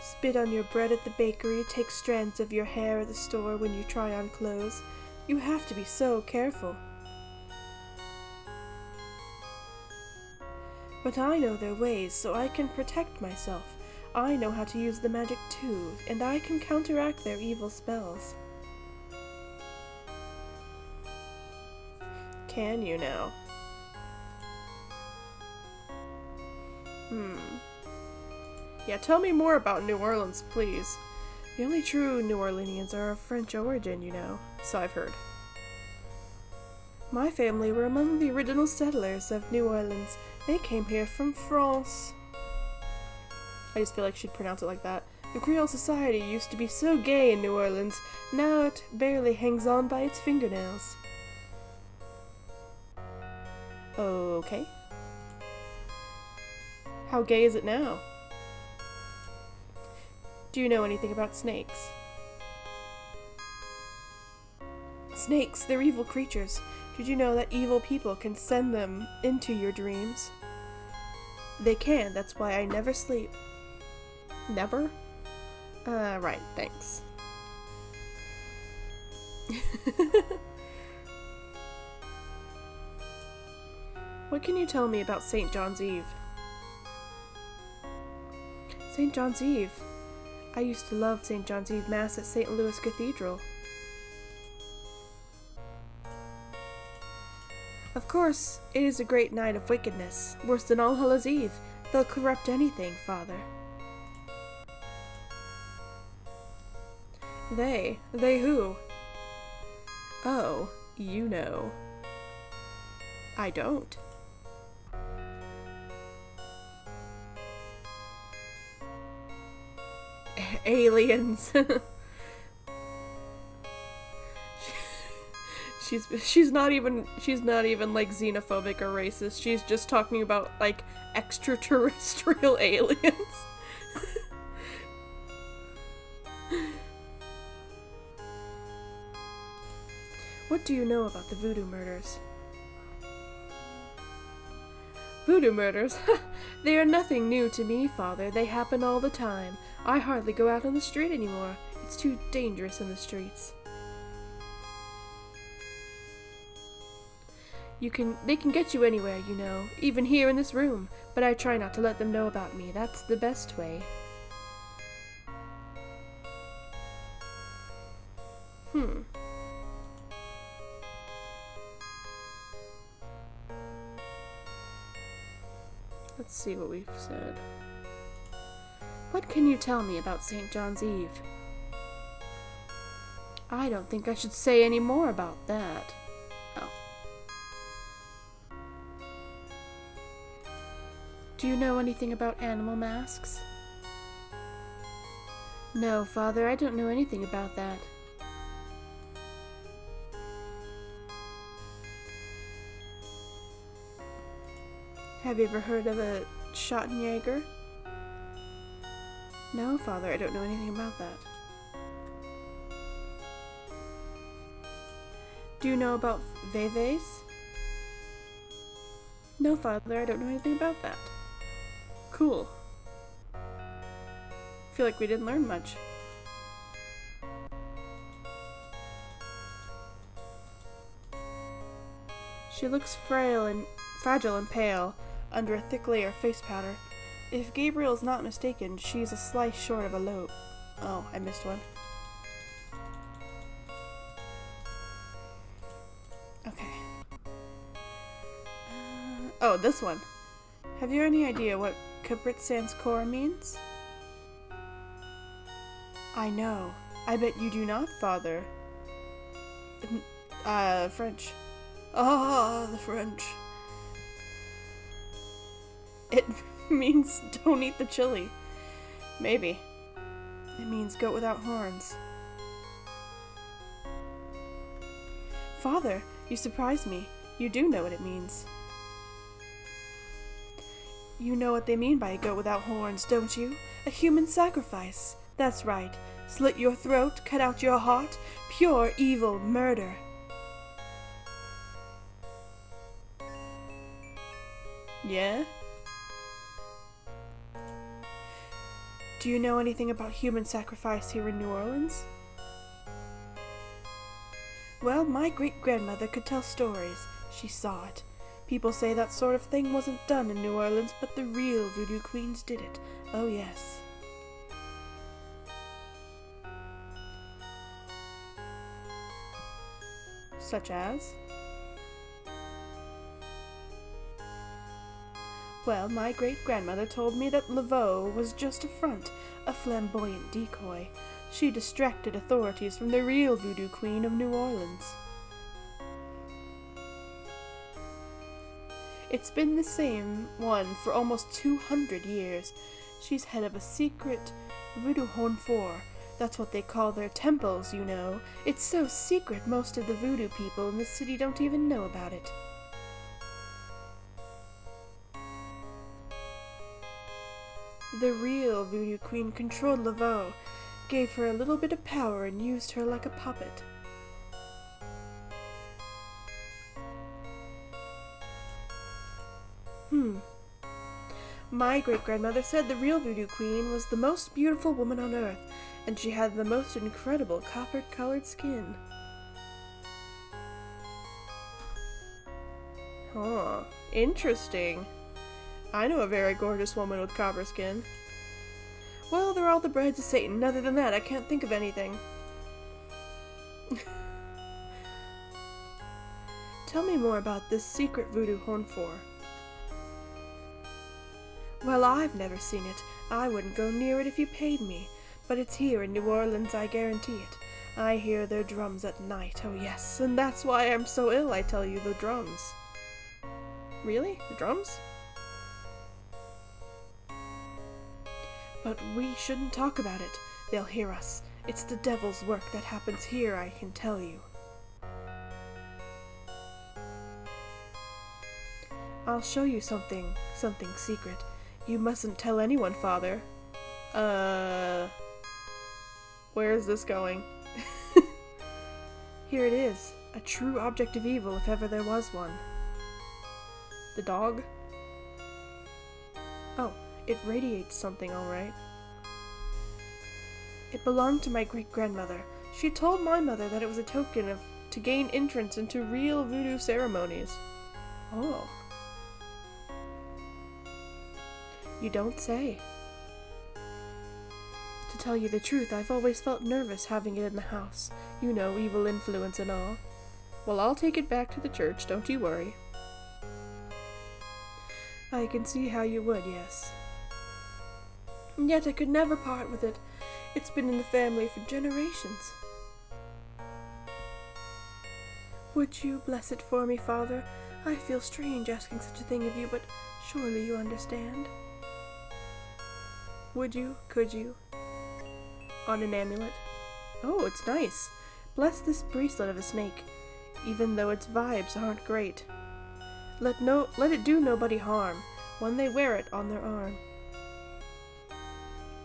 Spit on your bread at the bakery, take strands of your hair at the store when you try on clothes. You have to be so careful. But I know their ways, so I can protect myself. I know how to use the magic too, and I can counteract their evil spells. Can you now? Yeah, tell me more about New Orleans, please. The only true New Orleanians are of French origin, you know, so I've heard. My family were among the original settlers of New Orleans. They came here from France. I just feel like she'd pronounce it like that. The Creole society used to be so gay in New Orleans. Now it barely hangs on by its fingernails. Okay. How gay is it now? Do you know anything about snakes? Snakes, they're evil creatures. Did you know that evil people can send them into your dreams? They can, that's why I never sleep. Never? Right, thanks. What can you tell me about St. John's Eve? St. John's Eve? I used to love St. John's Eve Mass at St. Louis Cathedral. Of course, it is a great night of wickedness, worse than All Hallows Eve. They'll corrupt anything, Father. They who? Oh, you know. I don't. Aliens. she's not even like xenophobic or racist. She's just talking about like extraterrestrial aliens. What do you know about the Voodoo Murders? Voodoo Murders? They are nothing new to me, Father. They happen all the time. I hardly go out on the street anymore. It's too dangerous in the streets. They can get you anywhere, you know, even here in this room, but I try not to let them know about me. That's the best way. Let's see what we've said. What can you tell me about St. John's Eve? I don't think I should say any more about that. Oh. Do you know anything about animal masks? No, Father, I don't know anything about that. Have you ever heard of a Schottenjäger? No, Father, I don't know anything about that. Do you know about Veves? No, Father, I don't know anything about that. Cool. Feel like we didn't learn much. She looks fragile and pale under a thick layer of face powder. If Gabriel is not mistaken, she's a slice short of a lobe. Oh, I missed one. Okay. Oh, this one. Have you any idea what Caprit Sans Cor means? I know. I bet you do not, Father. French. Ah, the French. It means don't eat the chili. Maybe. It means goat without horns. Father, you surprise me. You do know what it means. You know what they mean by a goat without horns, don't you? A human sacrifice. That's right. Slit your throat, cut out your heart. Pure evil murder. Yeah? Do you know anything about human sacrifice here in New Orleans? Well, my great-grandmother could tell stories. She saw it. People say that sort of thing wasn't done in New Orleans, but the real voodoo queens did it. Oh, yes. Such as? Well, my great-grandmother told me that Laveau was just a front, a flamboyant decoy. She distracted authorities from the real voodoo queen of New Orleans. It's been the same one for almost 200 years. She's head of a secret voodoo honfor. That's what they call their temples, you know. It's so secret most of the voodoo people in the city don't even know about it. The real voodoo queen controlled Laveau, gave her a little bit of power and used her like a puppet. My great-grandmother said the real voodoo queen was the most beautiful woman on earth, and she had the most incredible copper-colored skin. Huh, interesting. I know a very gorgeous woman with copper skin. Well, they're all the brides of Satan. Other than that, I can't think of anything. Tell me more about this secret voodoo honfor. Well, I've never seen it. I wouldn't go near it if you paid me. But it's here in New Orleans, I guarantee it. I hear their drums at night, oh yes, and that's why I'm so ill, I tell you, the drums. Really? The drums? But we shouldn't talk about it. They'll hear us. It's the devil's work that happens here, I can tell you. I'll show you something secret. You mustn't tell anyone, Father. Where is this going? Here it is. A true object of evil, if ever there was one. The dog? Oh, it radiates something, all right. It belonged to my great-grandmother. She told my mother that it was a token to gain entrance into real voodoo ceremonies. Oh. You don't say. To tell you the truth, I've always felt nervous having it in the house. You know, evil influence and all. Well, I'll take it back to the church, don't you worry. I can see how you would, yes. And yet I could never part with it. It's been in the family for generations. Would you bless it for me, Father? I feel strange asking such a thing of you, but surely you understand. Would you? Could you? On an amulet. Oh, it's nice. Bless this bracelet of a snake, even though its vibes aren't great. Let it do nobody harm when they wear it on their arm.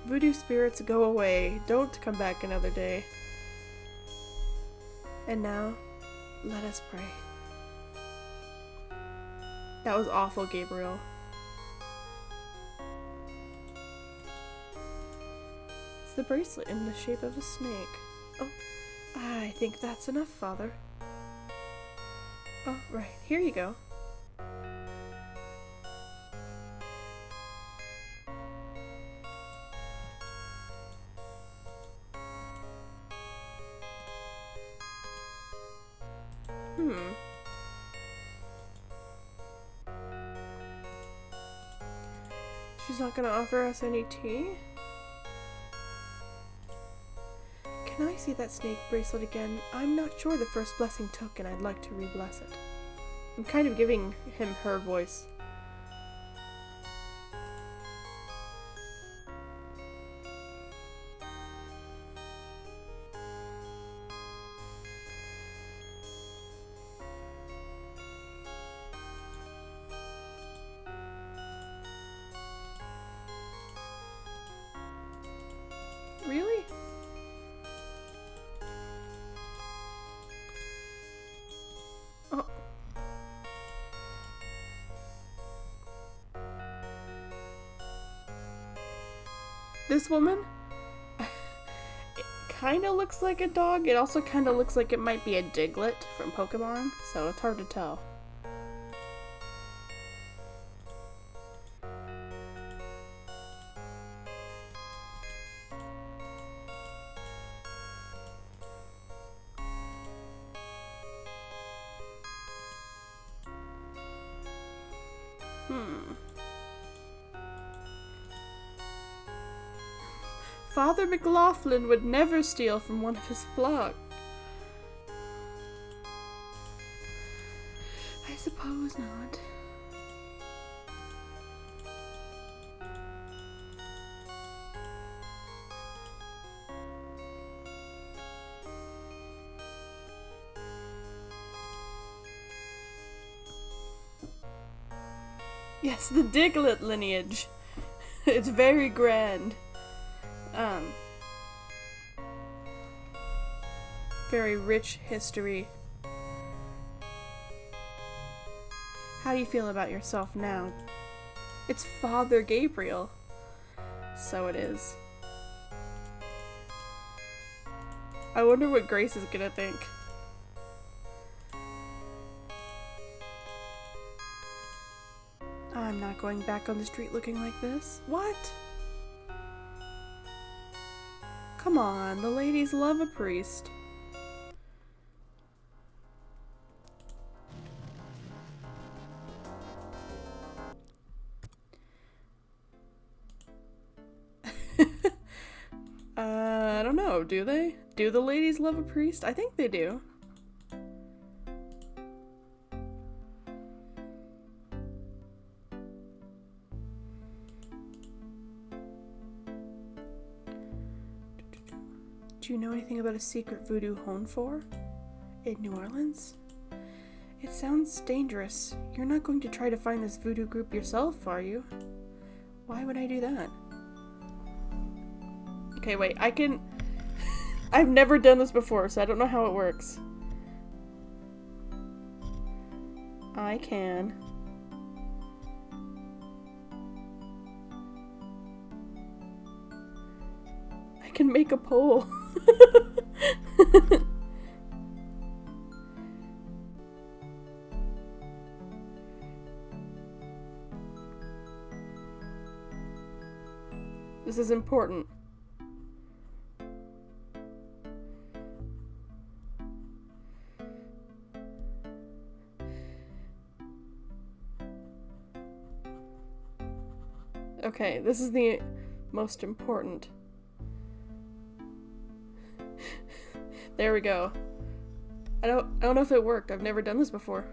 Voodoo spirits, go away. Don't come back another day. And now, let us pray. That was awful, Gabriel. It's the bracelet in the shape of a snake. Oh, I think that's enough, Father. Oh, right. Here you go. She's not gonna offer us any tea? Can I see that snake bracelet again? I'm not sure the first blessing took, and I'd like to re-bless it. I'm kind of giving him her voice. Really? Oh. This woman? It kind of looks like a dog. It also kind of looks like it might be a Diglett from Pokemon, so it's hard to tell. Father McLaughlin would never steal from one of his flock. I suppose not. Yes, the Diglett lineage. It's very grand. Very rich history. How do you feel about yourself now? It's Father Gabriel. So it is. I wonder what Grace is gonna think. I'm not going back on the street looking like this. What? Come on, the ladies love a priest. I don't know, do they? Do the ladies love a priest? I think they do. Do you know anything about a secret voodoo home for? In New Orleans? It sounds dangerous. You're not going to try to find this voodoo group yourself, are you? Why would I do that? Okay, wait, I've never done this before, so I don't know how it works. I can make a poll. This is important. Okay, this is the most important. There we go. I don't know if it worked. I've never done this before.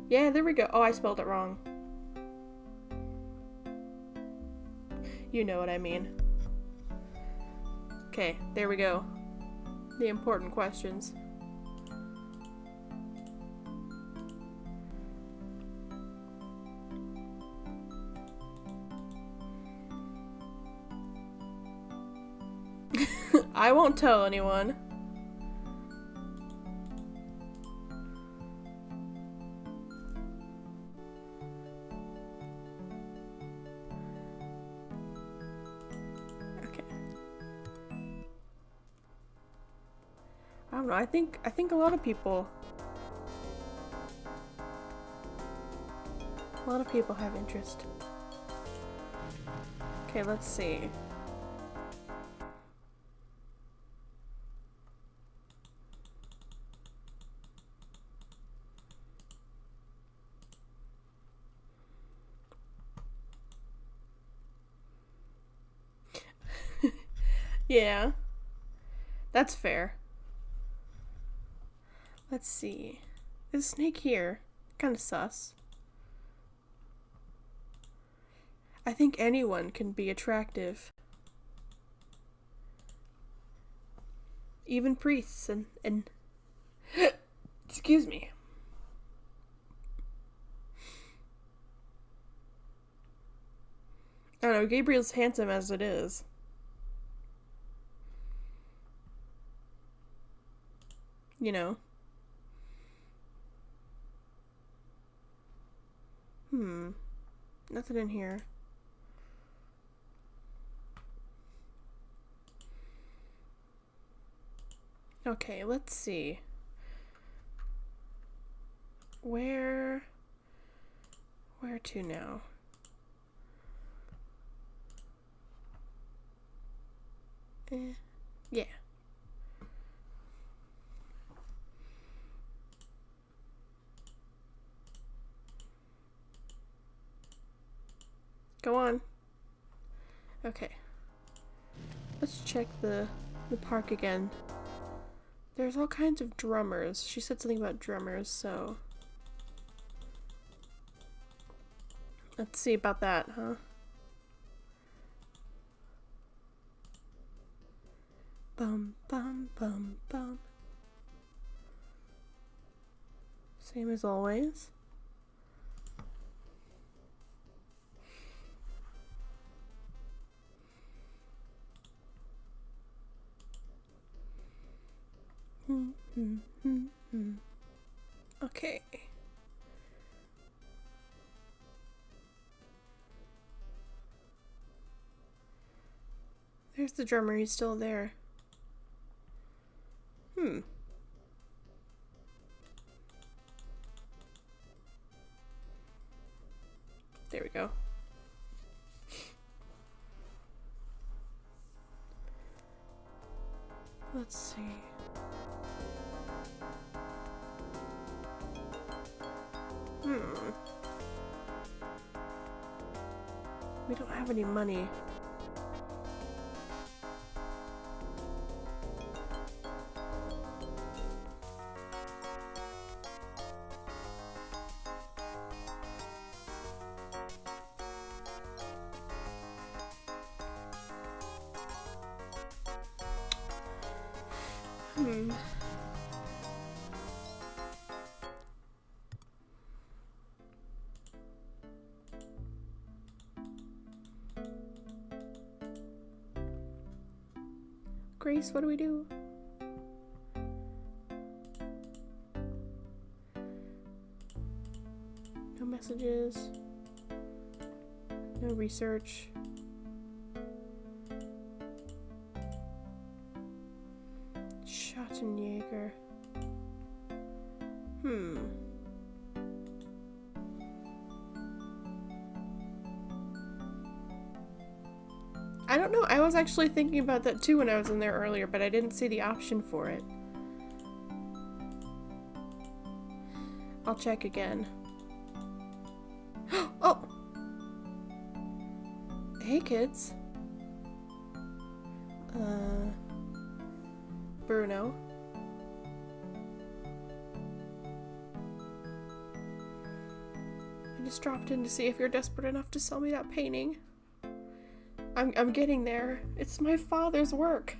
Yeah, there we go. Oh, I spelled it wrong. You know what I mean. Okay, there we go. The important questions. I won't tell anyone. Okay. I don't know. I think a lot of people have interest. Okay, let's see. Yeah, that's fair. Let's see. There's a snake here. Kind of sus. I think anyone can be attractive. Even priests and excuse me. I don't know, Gabriel's handsome as it is. You know. Nothing in here. Okay, let's see. Where to now? Yeah. Go on. Okay. Let's check the park again. There's all kinds of drummers. She said something about drummers, so... Let's see about that, huh? Bum, bum, bum, bum. Same as always. Okay. There's the drummer, he's still there. There we go. Let's see. We don't have any money. Grace, what do we do? No messages. No research. Schottenjäger. I don't know. I was actually thinking about that too when I was in there earlier, but I didn't see the option for it. I'll check again. Oh! Hey, kids. Bruno. I just dropped in to see if you're desperate enough to sell me that painting. I'm getting there. It's my father's work.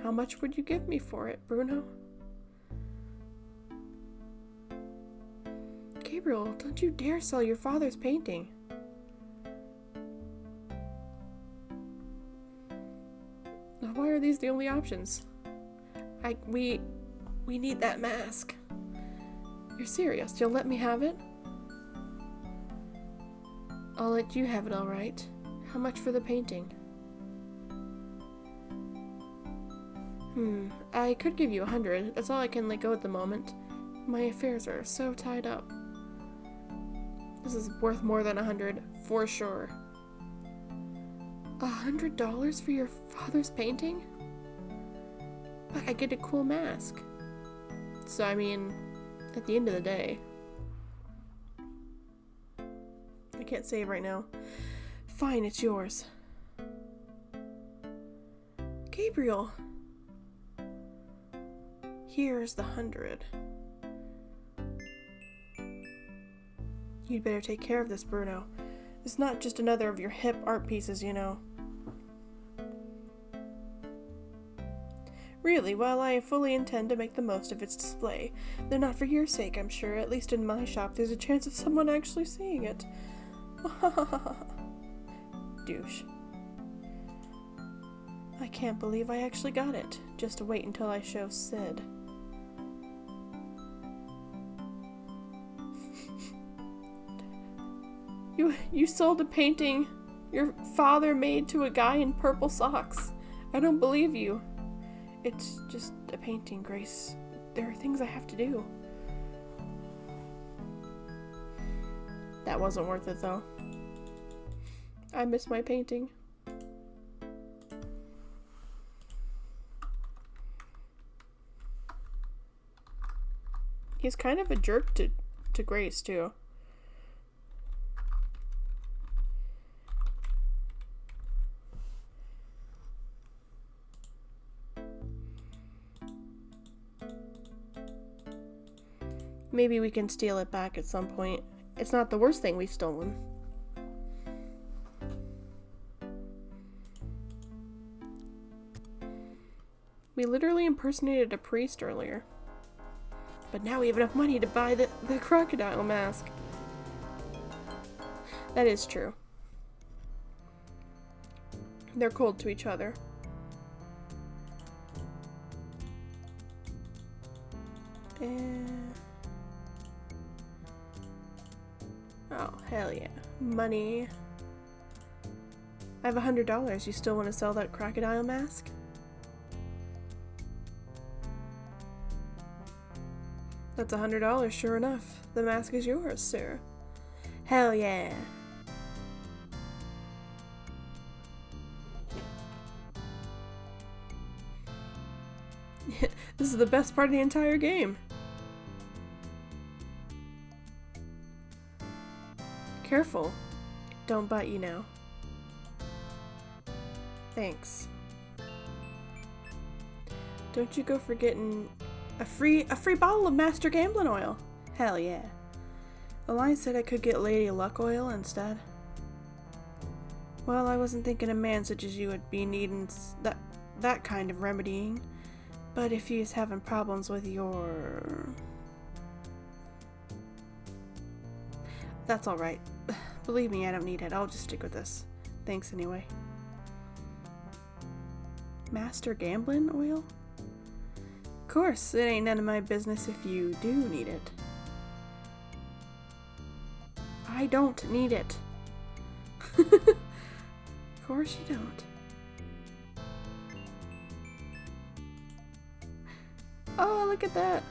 How much would you give me for it, Bruno? Gabriel, don't you dare sell your father's painting. Why are these the only options? We need that mask. You're serious? You'll let me have it? I'll let you have it, all right. How much for the painting? I could give you 100. That's all I can let go at the moment. My affairs are so tied up. This is worth more than 100, for sure. $100 for your father's painting? But I get a cool mask. So, I mean, at the end of the day... I can't save right now. Fine, it's yours. Gabriel! Here's the 100. You'd better take care of this, Bruno. It's not just another of your hip art pieces, you know. Really, while I fully intend to make the most of its display, they're not for your sake, I'm sure. At least in my shop, there's a chance of someone actually seeing it. Douche. I can't believe I actually got it. Just wait until I show Sid. You sold a painting your father made to a guy in purple socks. I don't believe you. It's just a painting, Grace. There are things I have to do. That wasn't worth it, though. I miss my painting. He's kind of a jerk to Grace, too. Maybe we can steal it back at some point. It's not the worst thing we've stolen. We literally impersonated a priest earlier. But now we have enough money to buy the crocodile mask. That is true. They're cold to each other. Oh, hell yeah. Money. I have $100. You still want to sell that crocodile mask? That's $100, sure enough. The mask is yours, sir. Hell yeah. This is the best part of the entire game. Careful. Don't bite you now. Thanks. Don't you go forgetting a free bottle of Master Gambling Oil. Hell yeah. The line said I could get Lady Luck Oil instead. Well, I wasn't thinking a man such as you would be needing that kind of remedying. But if he's having problems with your... That's alright. Believe me, I don't need it. I'll just stick with this. Thanks anyway. Master Gambling Oil? Of course, it ain't none of my business if you do need it. I don't need it. Of course you don't. Oh, look at that.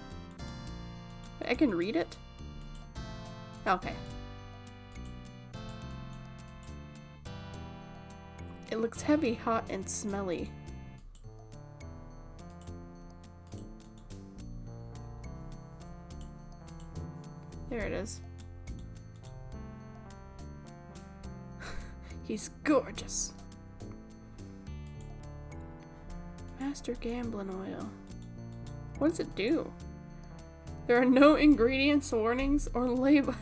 I can read it? Okay. It looks heavy, hot, and smelly. There it is. He's gorgeous. Master Gambling Oil. What does it do? There are no ingredients, warnings, or label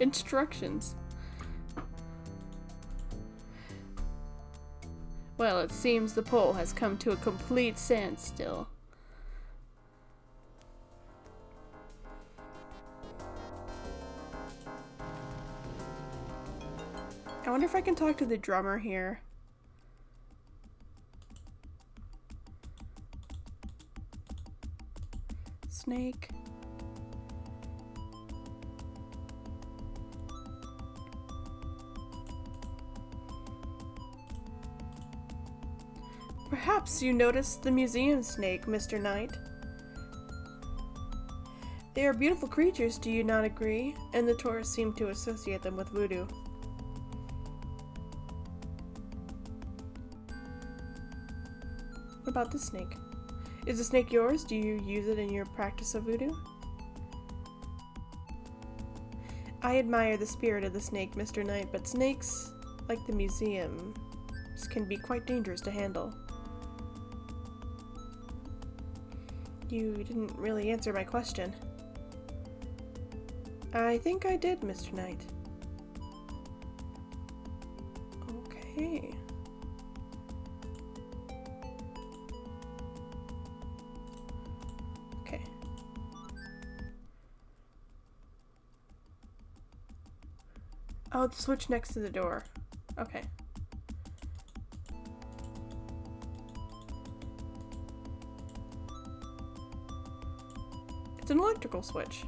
instructions. Well, it seems the poll has come to a complete standstill. I wonder if I can talk to the drummer here. Snake. Perhaps you noticed the museum snake, Mr. Knight. They are beautiful creatures, do you not agree? And the tourists seem to associate them with voodoo. What about this snake? Is the snake yours? Do you use it in your practice of voodoo? I admire the spirit of the snake, Mr. Knight, but snakes, like the museum, can be quite dangerous to handle. You didn't really answer my question. I think I did, Mr. Knight. Okay. Okay. Oh, the switch next to the door. Okay. It's an electrical switch.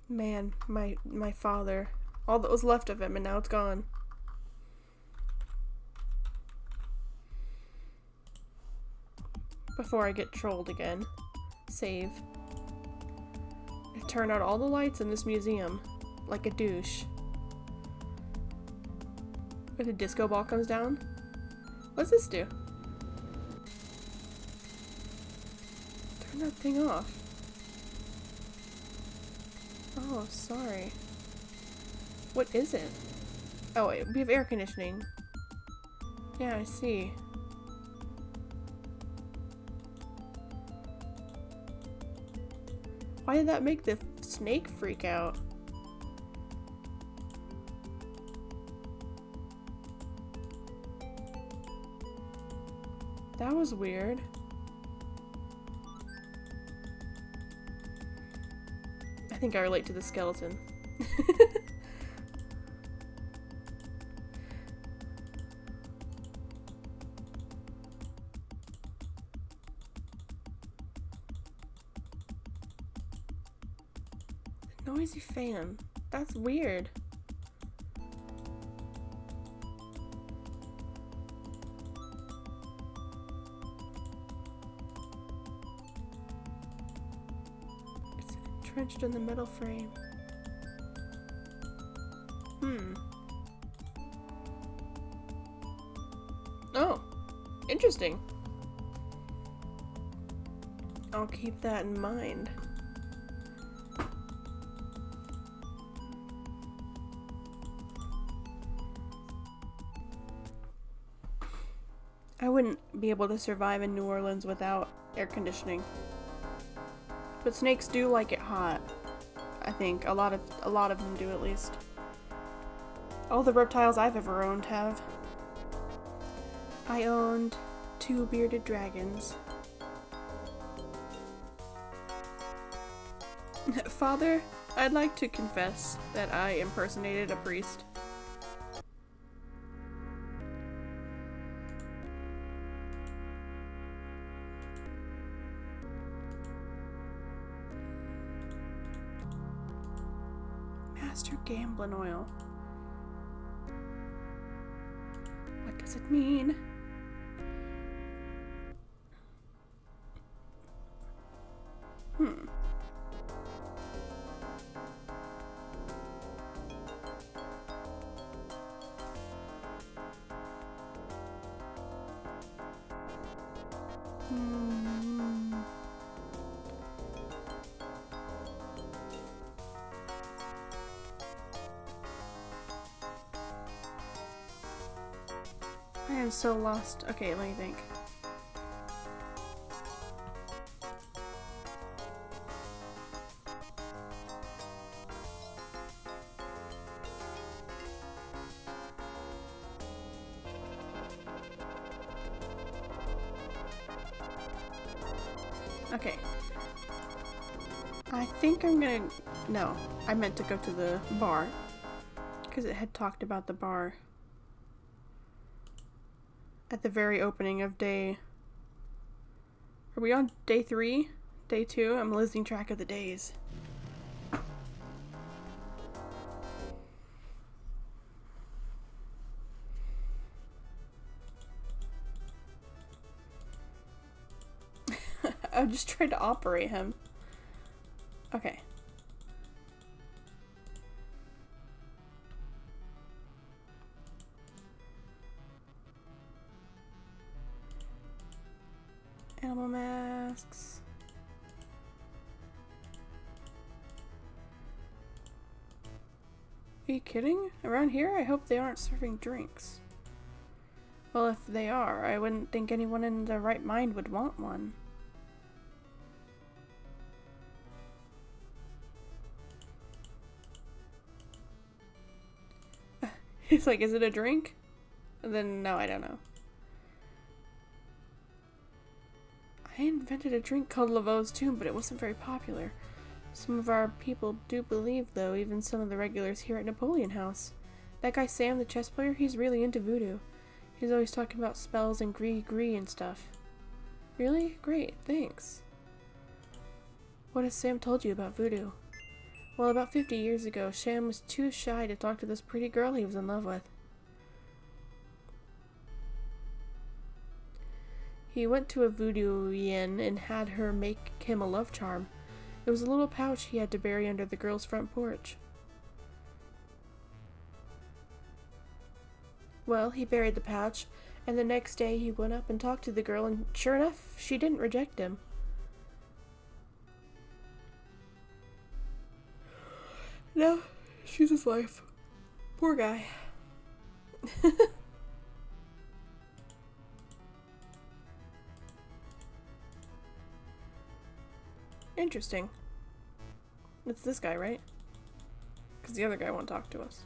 Man, my father. All that was left of him, and now it's gone. Before I get trolled again. Save. Turn out all the lights in this museum. Like a douche. Where the disco ball comes down? What's this do? Turn that thing off. Oh, sorry. What is it? Oh, wait, we have air conditioning. Yeah, I see. Why did that make the snake freak out? That was weird. I think I relate to the skeleton. The noisy fan. That's weird. Entrenched in the metal frame. Oh, interesting. I'll keep that in mind. I wouldn't be able to survive in New Orleans without air conditioning. But snakes do like it hot. I think a lot of them do, at least. All the reptiles I've ever owned have. I owned 2 bearded dragons. Father, I'd like to confess that I impersonated a priest. Master Gambling Oil. What does it mean? I am so lost. Okay, let me think. Okay. I think I'm gonna... No, I meant to go to the bar. Because it had talked about the bar at the very opening of day... Are we on day 3? Day 2? I'm losing track of the days. I just tried to operate him. Okay. Animal masks. Are you kidding? Around here, I hope they aren't serving drinks. Well, if they are, I wouldn't think anyone in their right mind would want one. He's like, is it a drink? And then, no, I don't know. I invented a drink called Laveau's Tomb, but it wasn't very popular. Some of our people do believe, though, even some of the regulars here at Napoleon House. That guy Sam, the chess player, he's really into voodoo. He's always talking about spells and gree and stuff. Really? Great, thanks. What has Sam told you about voodoo? Well, about 50 years ago, Sam was too shy to talk to this pretty girl he was in love with. He went to a voodoo inn and had her make him a love charm. It was a little pouch he had to bury under the girl's front porch. Well, he buried the pouch, and the next day he went up and talked to the girl, and sure enough, she didn't reject him. No, she's his wife. Poor guy. Interesting. It's this guy, right? Because the other guy won't talk to us.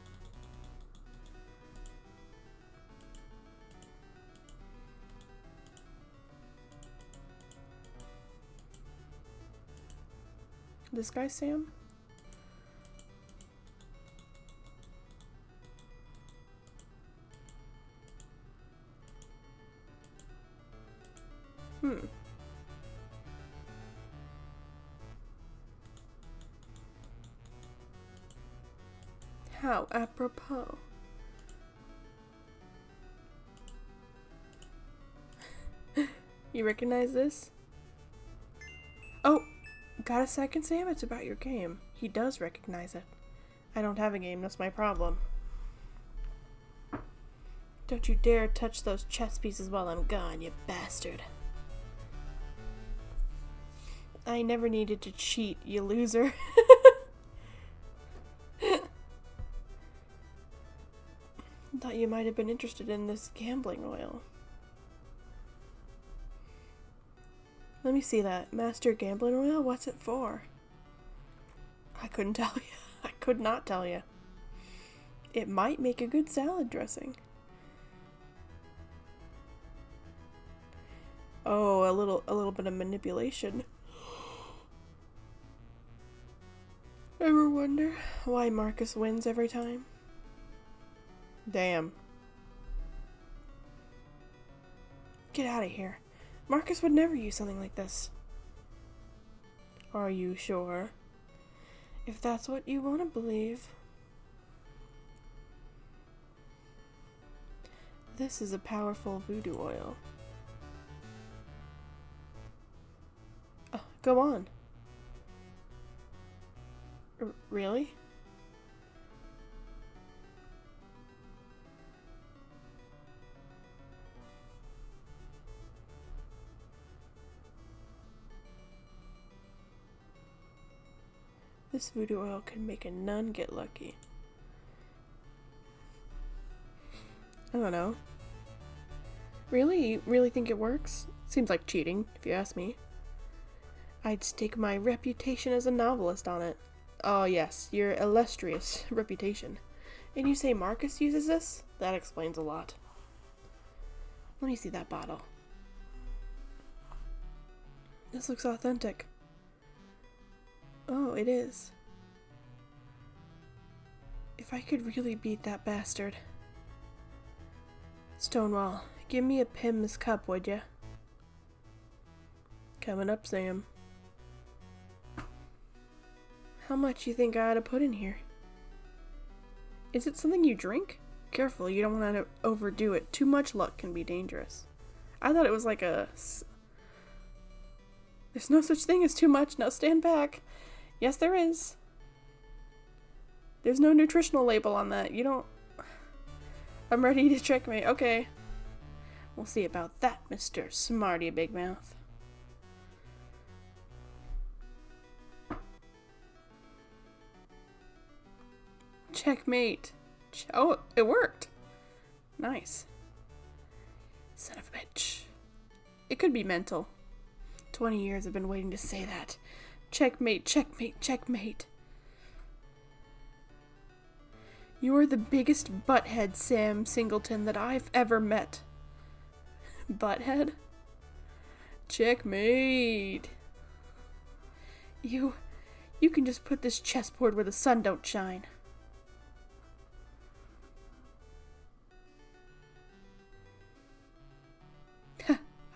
This guy, Sam? How apropos. You recognize this? Oh, got a second, Sam? It's about your game. He does recognize it. I don't have a game, that's my problem. Don't you dare touch those chess pieces while I'm gone, you bastard. I never needed to cheat, you loser. Thought you might have been interested in this gambling oil. Let me see that. Master gambling oil? What's it for? I couldn't tell you. I could not tell you. It might make a good salad dressing. Oh, a little bit of manipulation. Ever wonder why Marcus wins every time? Damn. Get out of here. Marcus would never use something like this. Are you sure? If that's what you want to believe. This is a powerful voodoo oil. Go on. Really? This voodoo oil could make a nun get lucky. I don't know. Really? You really think it works? Seems like cheating, if you ask me. I'd stake my reputation as a novelist on it. Oh yes, your illustrious reputation. And you say Marcus uses this? That explains a lot. Let me see that bottle. This looks authentic. Oh, it is. If I could really beat that bastard. Stonewall, give me a Pim's cup, would ya? Coming up, Sam. How much you think I ought to put in here? Is it something you drink? Careful, you don't want to overdo it. Too much luck can be dangerous. I thought it was like a... There's no such thing as too much. Now stand back. Yes, there is. There's no nutritional label on that. You don't... I'm ready to checkmate. Okay. We'll see about that, Mr. Smarty Big Mouth. Checkmate. Oh, it worked. Nice. Son of a bitch. It could be mental. 20 years I've been waiting to say that. Checkmate, checkmate, checkmate. You're the biggest butthead, Sam Singleton, that I've ever met. Butthead? Checkmate. You can just put this chessboard where the sun don't shine.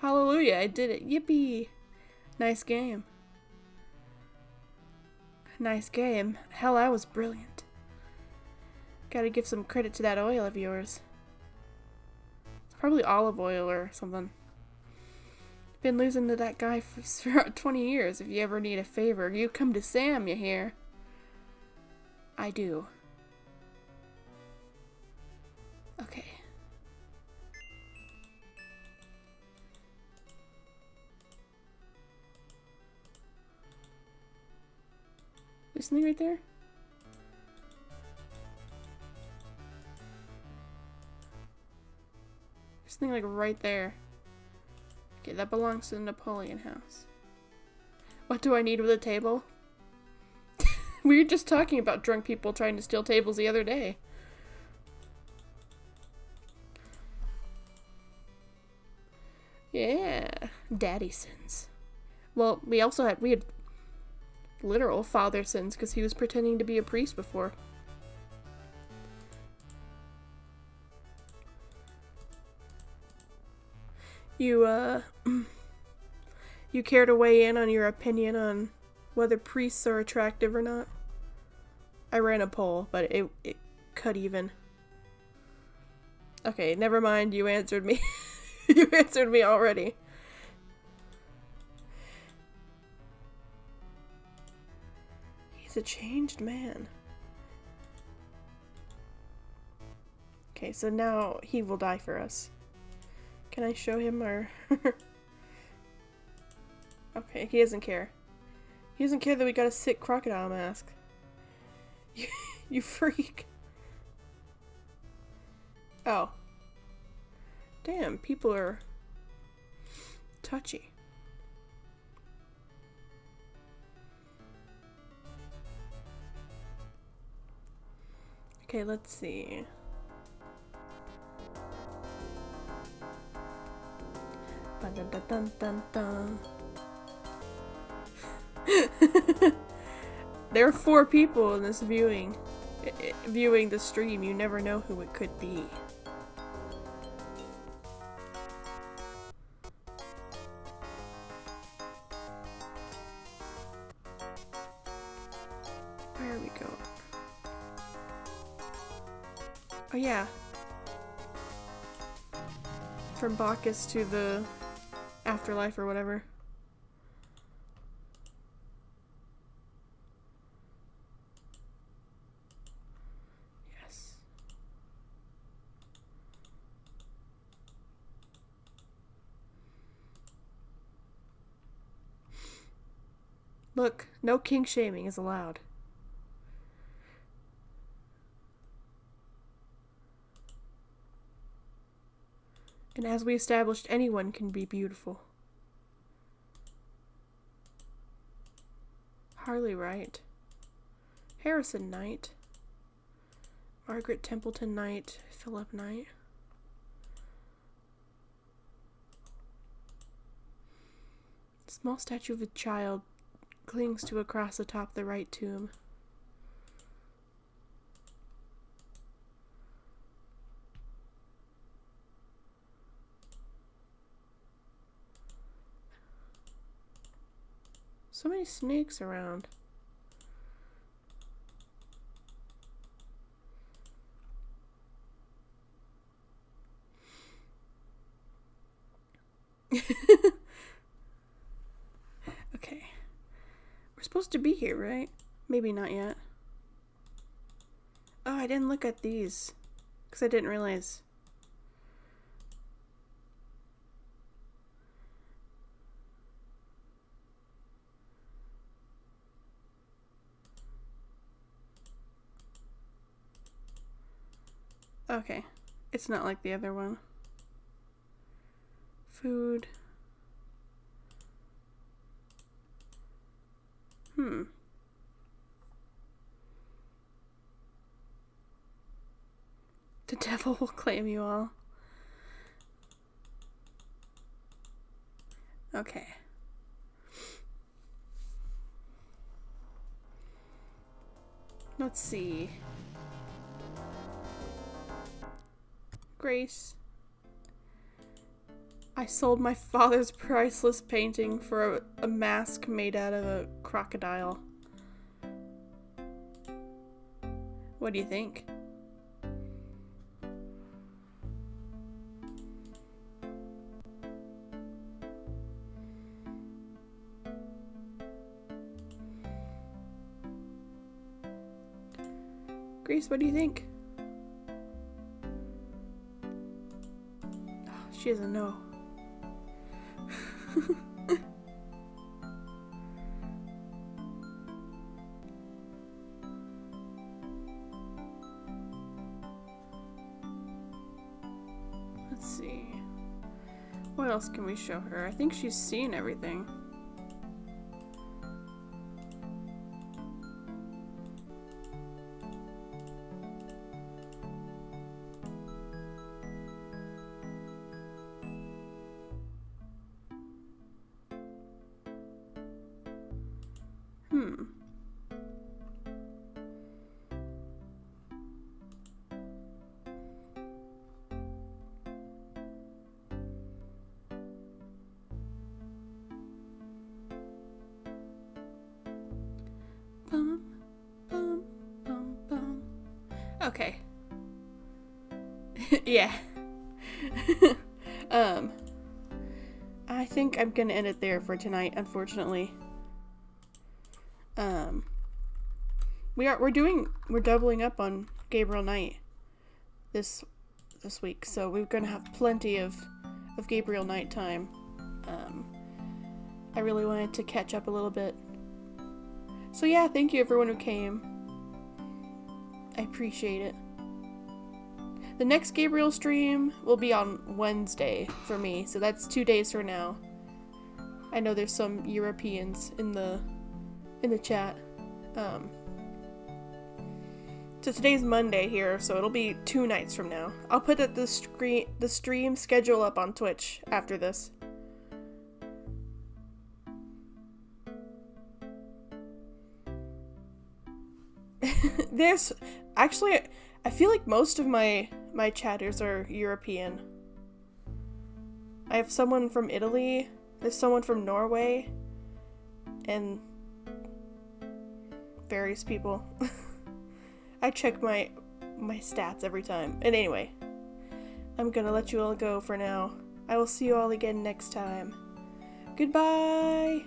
Hallelujah, I did it. Yippee. Nice game. Nice game. Hell, I was brilliant. Gotta give some credit to that oil of yours. It's probably olive oil or something. Been losing to that guy for 20 years. If you ever need a favor, you come to Sam, you hear? I do. Okay. There's something right there? There's something like right there. Okay, that belongs to the Napoleon house. What do I need with a table? We were just talking about drunk people trying to steal tables the other day. Yeah, daddy sins. Well, we had literal father sins because he was pretending to be a priest before. You care to weigh in on your opinion on whether priests are attractive or not? I ran a poll, but it cut even. Okay, never mind, you answered me. You answered me already. He's a changed man. Okay, so now he will die for us. Can I show him our... Okay, he doesn't care. He doesn't care that we got a sick crocodile mask. You freak. Oh. Damn, people are touchy. Okay, let's see. Ba-dun-dun-dun-dun-dun. There are 4 people in this viewing the stream. You never know who it could be. Where are we going? Oh yeah. From Bacchus to the afterlife or whatever. Yes. Look, no kink shaming is allowed. And as we established, anyone can be beautiful. Harley Wright. Harrison Knight. Margaret Templeton Knight. Philip Knight. Small statue of a child clings to a cross atop the right tomb. So many snakes around. Okay. We're supposed to be here, right? Maybe not yet. Oh, I didn't look at these. Because I didn't realize. Okay. It's not like the other one. Food. The devil will claim you all. Okay. Let's see. Grace. I sold my father's priceless painting for a mask made out of a crocodile. What do you think? Grace, what do you think? Oh, she doesn't know. Let's see. What else can we show her? I think she's seen everything. Bum, bum, bum, bum. Okay. Yeah. I think I'm gonna end it there for tonight, unfortunately. We're doubling up on Gabriel Knight this week, so we're gonna have plenty of Gabriel Knight time. I really wanted to catch up a little bit. So yeah, thank you everyone who came. I appreciate it. The next Gabriel stream will be on Wednesday for me, so that's 2 days from now. I know there's some Europeans in the chat. So today's Monday here, so it'll be 2 nights from now. I'll put the stream schedule up on Twitch after this. There's actually, I feel like most of my chatters are European. I have someone from Italy, there's someone from Norway, and various people. I check my stats every time. And anyway, I'm gonna let you all go for now. I will see you all again next time. Goodbye!